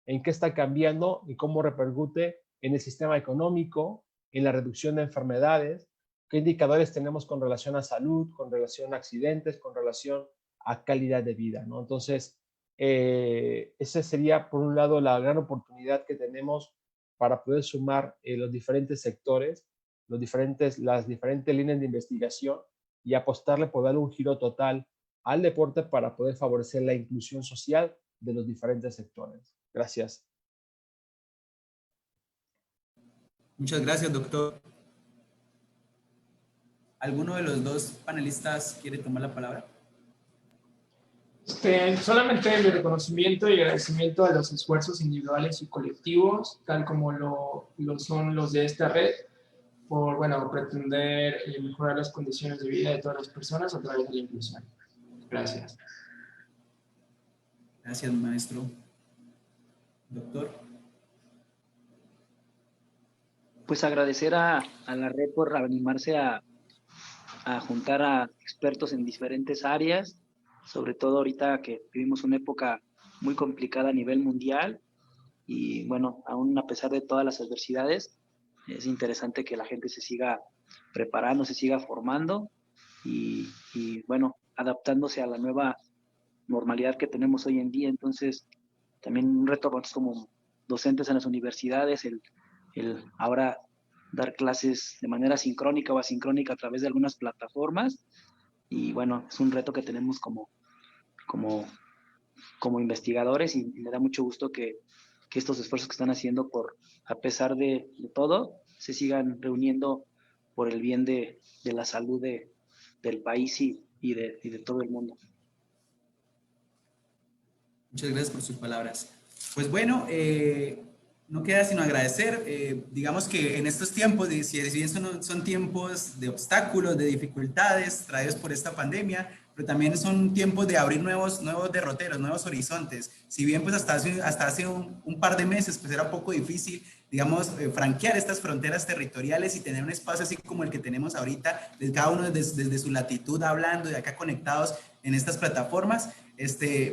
en qué está cambiando y cómo repercute en el sistema económico, en la reducción de enfermedades? ¿Qué indicadores tenemos con relación a salud, con relación a accidentes, con relación a calidad de vida, ¿no? Entonces, esa sería, por un lado, la gran oportunidad que tenemos para poder sumar los diferentes sectores, las diferentes líneas de investigación y apostarle por darle un giro total al deporte para poder favorecer la inclusión social de los diferentes sectores. Gracias. Muchas gracias, doctor. ¿Alguno de los dos panelistas quiere tomar la palabra? Solamente mi reconocimiento y agradecimiento a los esfuerzos individuales y colectivos, tal como lo son los de esta red, por pretender mejorar las condiciones de vida de todas las personas a través de la inclusión. Gracias. Gracias, maestro. Doctor. Pues agradecer a la red por animarse a juntar a expertos en diferentes áreas, sobre todo ahorita que vivimos una época muy complicada a nivel mundial y bueno, aún a pesar de todas las adversidades, es interesante que la gente se siga preparando, se siga formando y bueno, adaptándose a la nueva normalidad que tenemos hoy en día. Entonces, también un reto como docentes en las universidades, el ahora dar clases de manera sincrónica o asincrónica a través de algunas plataformas. Y bueno, es un reto que tenemos como investigadores y me da mucho gusto que estos esfuerzos que están haciendo a pesar de todo, se sigan reuniendo por el bien de la salud del país y de todo el mundo. Muchas gracias por sus palabras. Pues bueno, no queda sino agradecer. Digamos que en estos tiempos, si bien son tiempos de obstáculos, de dificultades traídos por esta pandemia, pero también son tiempos de abrir nuevos derroteros, nuevos horizontes. Si bien pues hasta hace un par de meses pues era un poco difícil, digamos, franquear estas fronteras territoriales y tener un espacio así como el que tenemos ahorita, cada uno desde su latitud hablando, de acá conectados en estas plataformas,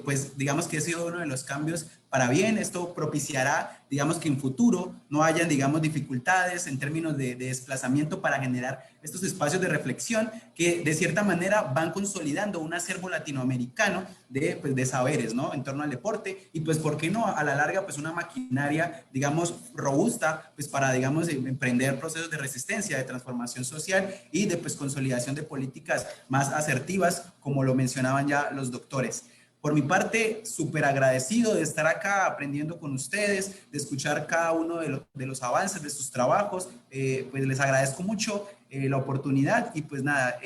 pues digamos que ha sido uno de los cambios para bien. Esto propiciará, digamos, que en futuro no hayan, digamos, dificultades en términos de desplazamiento para generar estos espacios de reflexión que de cierta manera van consolidando un acervo latinoamericano de saberes, ¿no? En torno al deporte y pues, ¿por qué no? A la larga, pues una maquinaria, digamos, robusta, pues para, digamos, emprender procesos de resistencia, de transformación social y de, pues, consolidación de políticas más asertivas, como lo mencionaban ya los doctores. Por mi parte, súper agradecido de estar acá aprendiendo con ustedes, de escuchar cada uno de los avances de sus trabajos. Pues les agradezco mucho la oportunidad y pues nada,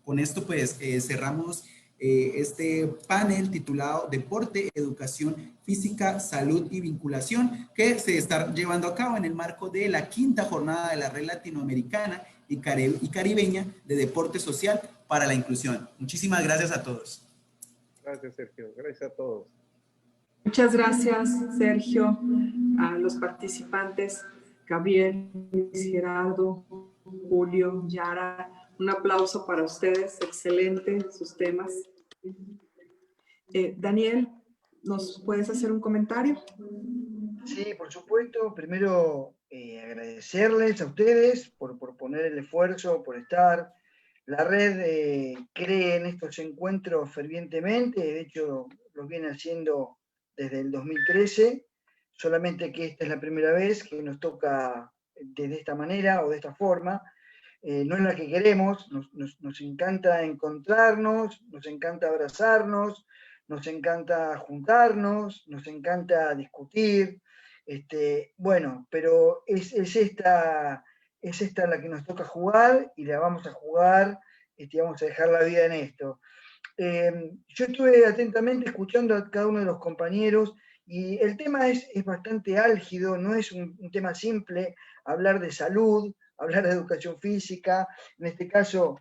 con esto pues cerramos este panel titulado Deporte, Educación Física, Salud y Vinculación, que se está llevando a cabo en el marco de la 5ª jornada de la Red Latinoamericana y Caribeña de Deporte Social para la Inclusión. Muchísimas gracias a todos. Gracias, Sergio. Gracias a todos. Muchas gracias, Sergio, a los participantes, Gabriel, Gerardo, Julio, Yara. Un aplauso para ustedes, excelente sus temas. Daniel, ¿nos puedes hacer un comentario? Sí, por supuesto. Primero, agradecerles a ustedes por poner el esfuerzo, por estar. La red cree en estos encuentros fervientemente, de hecho los viene haciendo desde el 2013, solamente que esta es la primera vez que nos toca de esta manera o de esta forma. no es la que queremos, nos encanta encontrarnos, nos encanta abrazarnos, nos encanta juntarnos, nos encanta discutir, bueno, pero es esta la que nos toca jugar y la vamos a jugar, vamos a dejar la vida en esto. Yo estuve atentamente escuchando a cada uno de los compañeros y el tema es bastante álgido, no es un tema simple, hablar de salud, hablar de educación física. En este caso,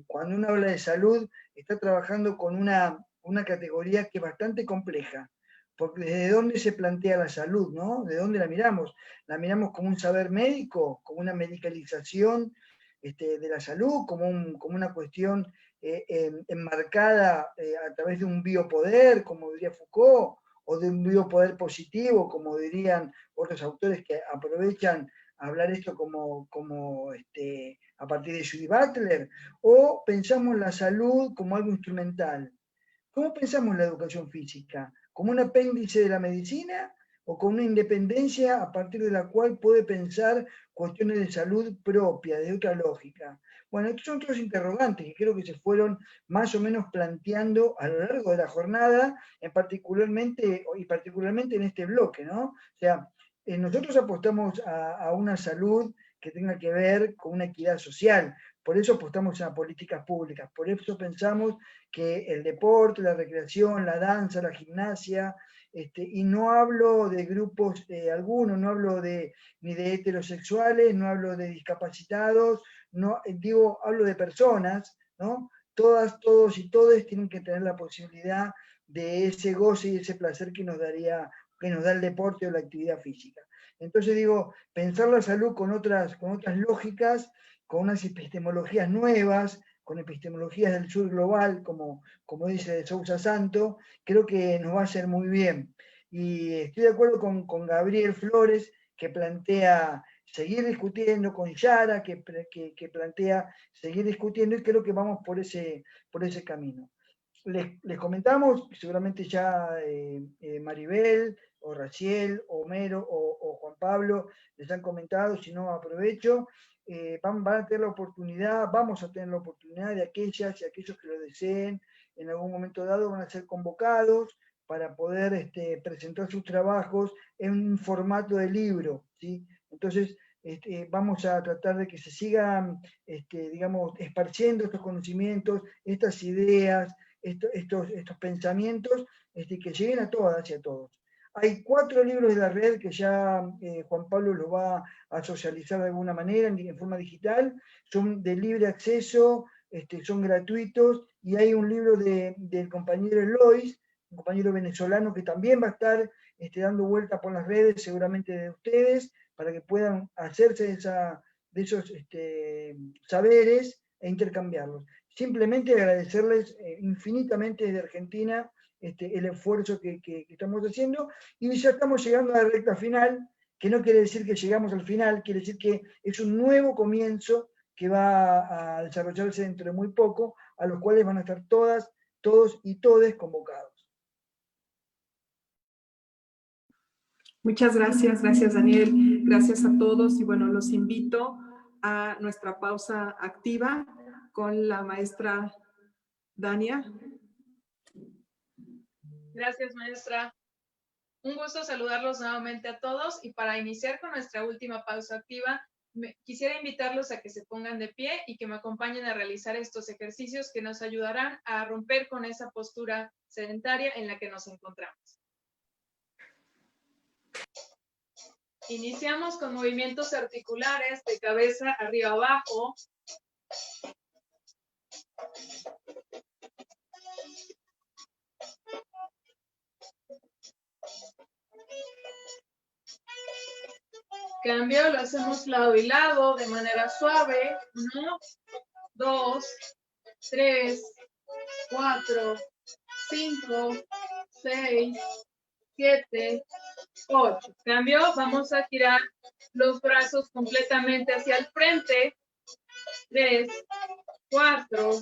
cuando uno habla de salud, está trabajando con una categoría que es bastante compleja, porque ¿desde dónde se plantea la salud, no? ¿De dónde la miramos? ¿La miramos como un saber médico, como una medicalización de la salud, como una cuestión enmarcada a través de un biopoder, como diría Foucault, o de un biopoder positivo, como dirían otros autores que aprovechan a hablar esto a partir de Judy Butler, o pensamos la salud como algo instrumental? ¿Cómo pensamos la educación física? ¿Como un apéndice de la medicina o con una independencia a partir de la cual puede pensar cuestiones de salud propia, de otra lógica? Bueno, estos son todos interrogantes que creo que se fueron más o menos planteando a lo largo de la jornada, particularmente en este bloque, ¿no? O sea, nosotros apostamos a una salud que tenga que ver con una equidad social, por eso apostamos a políticas públicas, por eso pensamos que el deporte, la recreación, la danza, la gimnasia, y no hablo de grupos algunos, no hablo ni de heterosexuales, no hablo de discapacitados, no, hablo de personas, ¿no? Todas, todos y todes tienen que tener la posibilidad de ese goce y ese placer que nos da el deporte o la actividad física. Entonces pensar la salud con otras lógicas, con unas epistemologías nuevas, con epistemologías del sur global, como dice de Sousa Santo, creo que nos va a hacer muy bien. Y estoy de acuerdo con Gabriel Flores, que plantea seguir discutiendo, con Yara, que plantea seguir discutiendo, y creo que vamos por ese camino. Les comentamos, seguramente ya Maribel, o Raciel, o Homero, o Juan Pablo les han comentado, si no aprovecho, vamos a tener la oportunidad de aquellas y aquellos que lo deseen, en algún momento dado van a ser convocados para poder presentar sus trabajos en un formato de libro, ¿sí? Entonces, vamos a tratar de que se sigan, esparciendo estos conocimientos, estas ideas, estos pensamientos, que lleguen a todas y a todos. Hay 4 libros de la red que ya Juan Pablo los va a socializar de alguna manera en forma digital, son de libre acceso, son gratuitos, y hay un libro del compañero Elois, un compañero venezolano que también va a estar dando vuelta por las redes, seguramente de ustedes, para que puedan hacerse de esos saberes e intercambiarlos. Simplemente agradecerles infinitamente desde Argentina el esfuerzo que estamos haciendo, y ya estamos llegando a la recta final, que no quiere decir que llegamos al final, quiere decir que es un nuevo comienzo que va a desarrollarse dentro de muy poco, a los cuales van a estar todas, todos y todes convocados. Muchas gracias Daniel, gracias a todos, y bueno, los invito a nuestra pausa activa con la maestra Dania. Gracias, maestra. Un gusto saludarlos nuevamente a todos, y para iniciar con nuestra última pausa activa, quisiera invitarlos a que se pongan de pie y que me acompañen a realizar estos ejercicios que nos ayudarán a romper con esa postura sedentaria en la que nos encontramos. Iniciamos con movimientos articulares de cabeza arriba abajo. Cambio, lo hacemos lado y lado de manera suave. 1, 2, 3, 4, 5, 6, 7, 8. Cambio, vamos a girar los brazos completamente hacia el frente. 3, 4,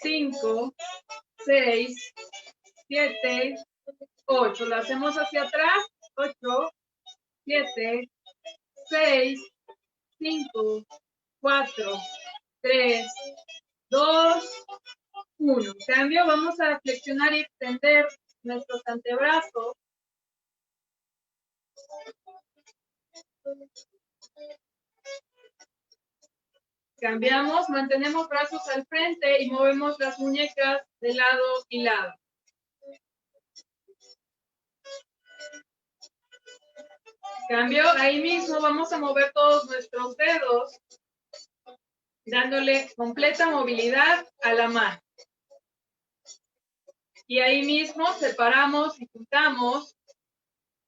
5, 6, 7, 8. Lo hacemos hacia atrás. 8, 7, 6, 5, 4, 3, 2, 1. Cambio, vamos a flexionar y extender nuestros antebrazos. Cambiamos, mantenemos brazos al frente y movemos las muñecas de lado y lado. Cambio, ahí mismo vamos a mover todos nuestros dedos, dándole completa movilidad a la mano. Y ahí mismo separamos y juntamos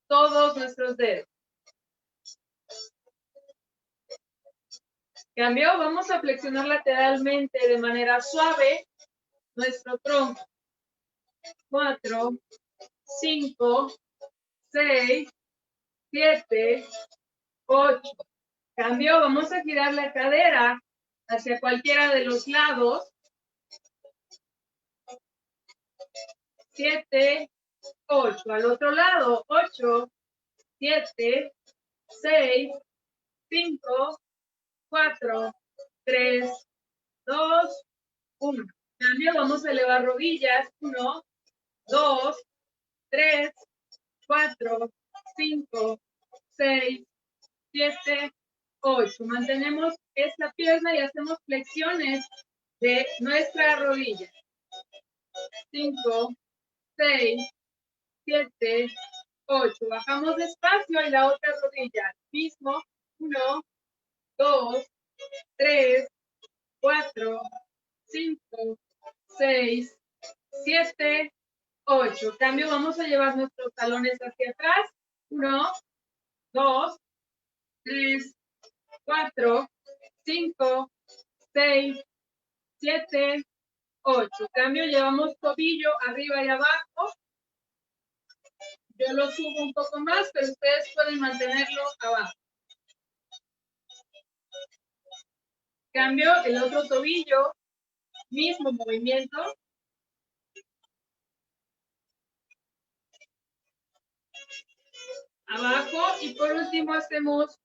todos nuestros dedos. Cambio, vamos a flexionar lateralmente de manera suave nuestro tronco. 4, 5, 6, 7, 8. Cambio, vamos a girar la cadera hacia cualquiera de los lados. 7, 8. Al otro lado, 8, 7, 6, 5, 4, 3, 2, 1. Cambio, vamos a elevar rodillas. 1, 2, 3, 4, 5, 6, 7, 8. Mantenemos esta pierna y hacemos flexiones de nuestra rodilla. 5, 6, 7, 8. Bajamos despacio y la otra rodilla. Mismo. 1, 2, 3, 4, 5, 6, 7, 8. Cambio, vamos a llevar nuestros talones hacia atrás. 1, 2, 3, 4, 5, 6, 7, 8. Cambio, llevamos tobillo arriba y abajo. Yo lo subo un poco más, pero ustedes pueden mantenerlo abajo. Cambio, el otro tobillo, mismo movimiento. Abajo, y por último hacemos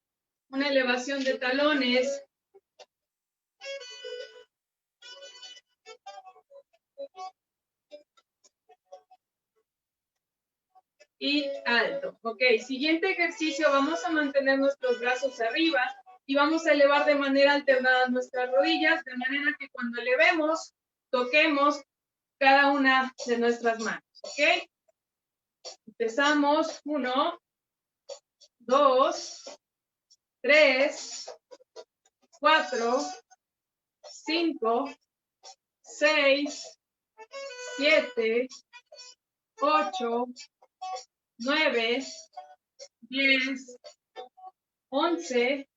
una elevación de talones. Y alto. Ok, siguiente ejercicio, vamos a mantener nuestros brazos arriba y vamos a elevar de manera alternada nuestras rodillas, de manera que cuando elevemos, toquemos cada una de nuestras manos. Ok, empezamos. 1, 2, 3, 4, 5, 6, 7, 8, 9, 10, 11,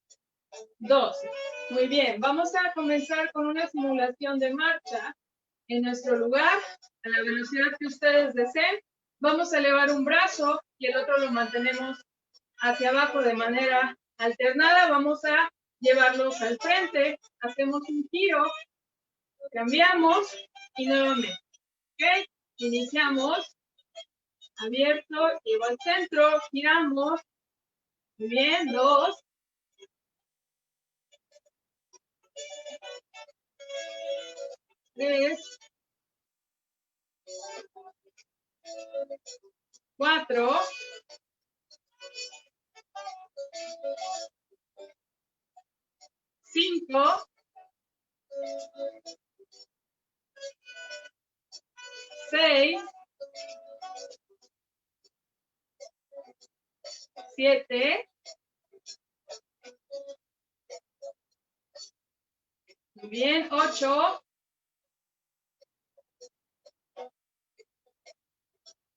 12. Muy bien, vamos a comenzar con una simulación de marcha en nuestro lugar, a la velocidad que ustedes deseen. Vamos a elevar un brazo y el otro lo mantenemos hacia abajo de manera alternada. Vamos a llevarlos al frente, hacemos un giro, cambiamos y nuevamente. ¿Ok? Iniciamos. Abierto, llevo al centro, giramos. Muy bien, 2. 3. 4. 5. 6. 7. Muy bien, 8.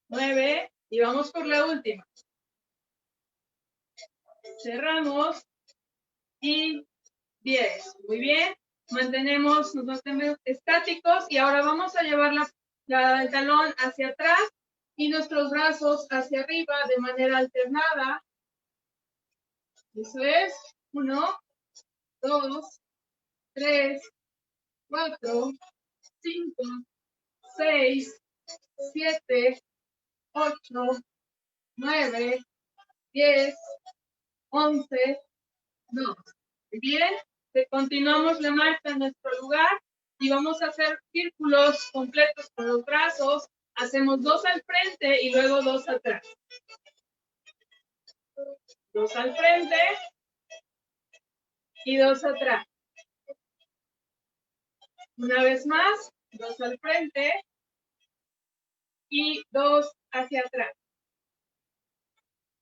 9. Y vamos por la última. Cerramos. Y 10. Muy bien. Nos mantenemos estáticos y ahora vamos a llevar el talón hacia atrás y nuestros brazos hacia arriba de manera alternada. Eso es. 1, 2, 3, 4, 5, 6, 7, 8, 9, 10, 11, 12. Bien, Continuamos la marcha en nuestro lugar y vamos a hacer círculos completos con los brazos. Hacemos 2 al frente y luego 2 atrás. 2 al frente y 2 atrás. Una vez más, 2 al frente y 2 hacia atrás.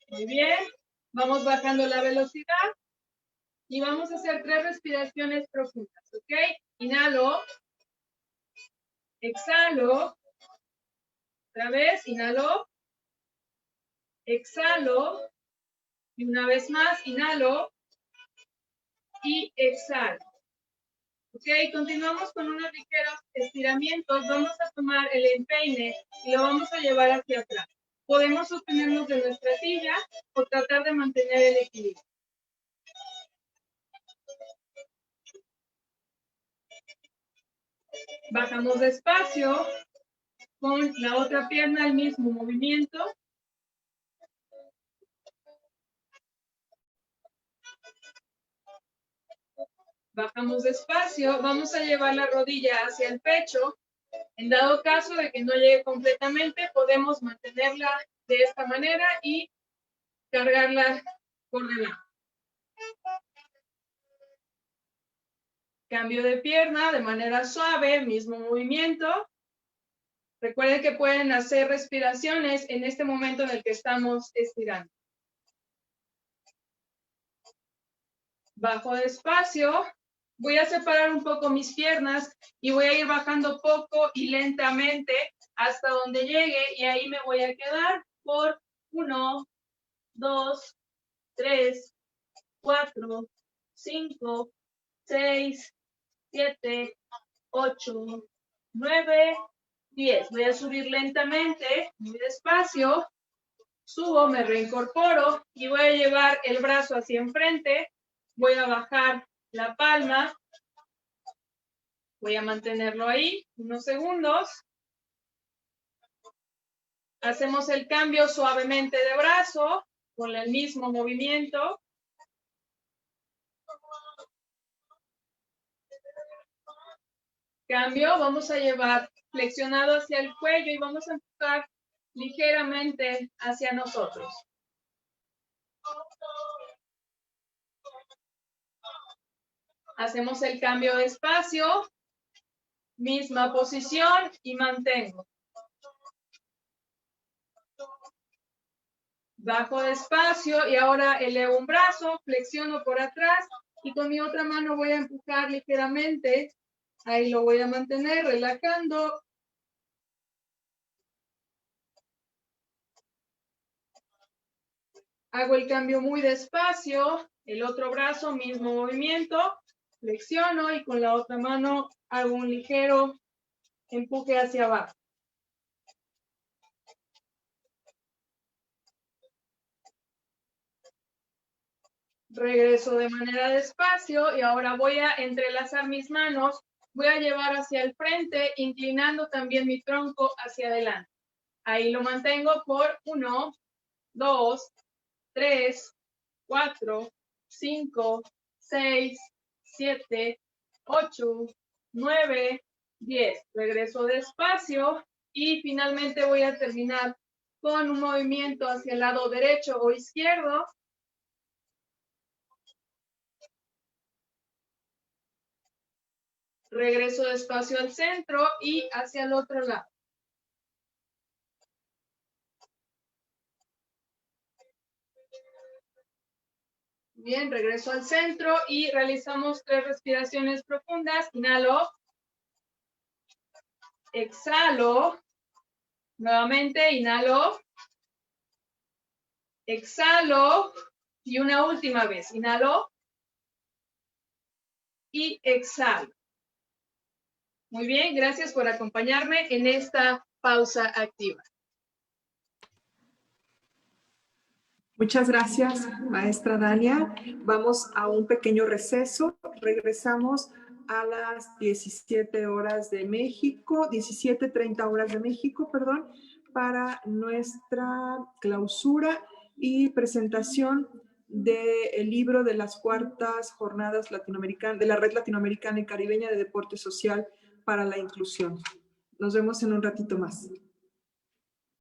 Muy bien, vamos bajando la velocidad y vamos a hacer 3 respiraciones profundas, ¿ok? Inhalo, exhalo, otra vez, inhalo, exhalo, y una vez más, inhalo y exhalo. Ok, continuamos con unos ligeros estiramientos. Vamos a tomar el empeine y lo vamos a llevar hacia atrás. Podemos sostenernos de nuestra silla o tratar de mantener el equilibrio. Bajamos despacio con la otra pierna al mismo movimiento. Bajamos despacio, vamos a llevar la rodilla hacia el pecho. En dado caso de que no llegue completamente, podemos mantenerla de esta manera y cargarla por delante. Cambio de pierna de manera suave, mismo movimiento. Recuerden que pueden hacer respiraciones en este momento en el que estamos estirando. Bajo despacio. Voy a separar un poco mis piernas y voy a ir bajando poco y lentamente hasta donde llegue y ahí me voy a quedar por 1, 2, 3, 4, 5, 6, 7, 8, 9, 10. Voy a subir lentamente, muy despacio. Subo, me reincorporo y voy a llevar el brazo hacia enfrente. Voy a bajar la palma. Voy a mantenerlo ahí unos segundos. Hacemos el cambio suavemente de brazo con el mismo movimiento. Cambio, vamos a llevar flexionado hacia el cuello y vamos a empujar ligeramente hacia nosotros. Hacemos el cambio de espacio, misma posición y mantengo. Bajo despacio y ahora elevo un brazo, flexiono por atrás y con mi otra mano voy a empujar ligeramente. Ahí lo voy a mantener, relajando. Hago el cambio muy despacio, el otro brazo, mismo movimiento, flexiono y con la otra mano hago un ligero empuje hacia abajo. Regreso de manera despacio y ahora voy a entrelazar mis manos, voy a llevar hacia el frente, inclinando también mi tronco hacia adelante. Ahí lo mantengo por 1, 2, 3, 4, 5, 6, 7, 8, 9, 10. Regreso despacio y finalmente voy a terminar con un movimiento hacia el lado derecho o izquierdo. Regreso despacio al centro y hacia el otro lado. Bien, regreso al centro y realizamos 3 respiraciones profundas. Inhalo. Exhalo. Nuevamente, inhalo. Exhalo. Y una última vez. Inhalo. Y exhalo. Muy bien, gracias por acompañarme en esta pausa activa. Muchas gracias, maestra Dania. Vamos a un pequeño receso. Regresamos a las 17 horas de México, 17:30 horas de México, perdón, para nuestra clausura y presentación del libro de las cuartas jornadas latinoamericanas, de la Red Latinoamericana y Caribeña de Deporte Social para la Inclusión. Nos vemos en un ratito más.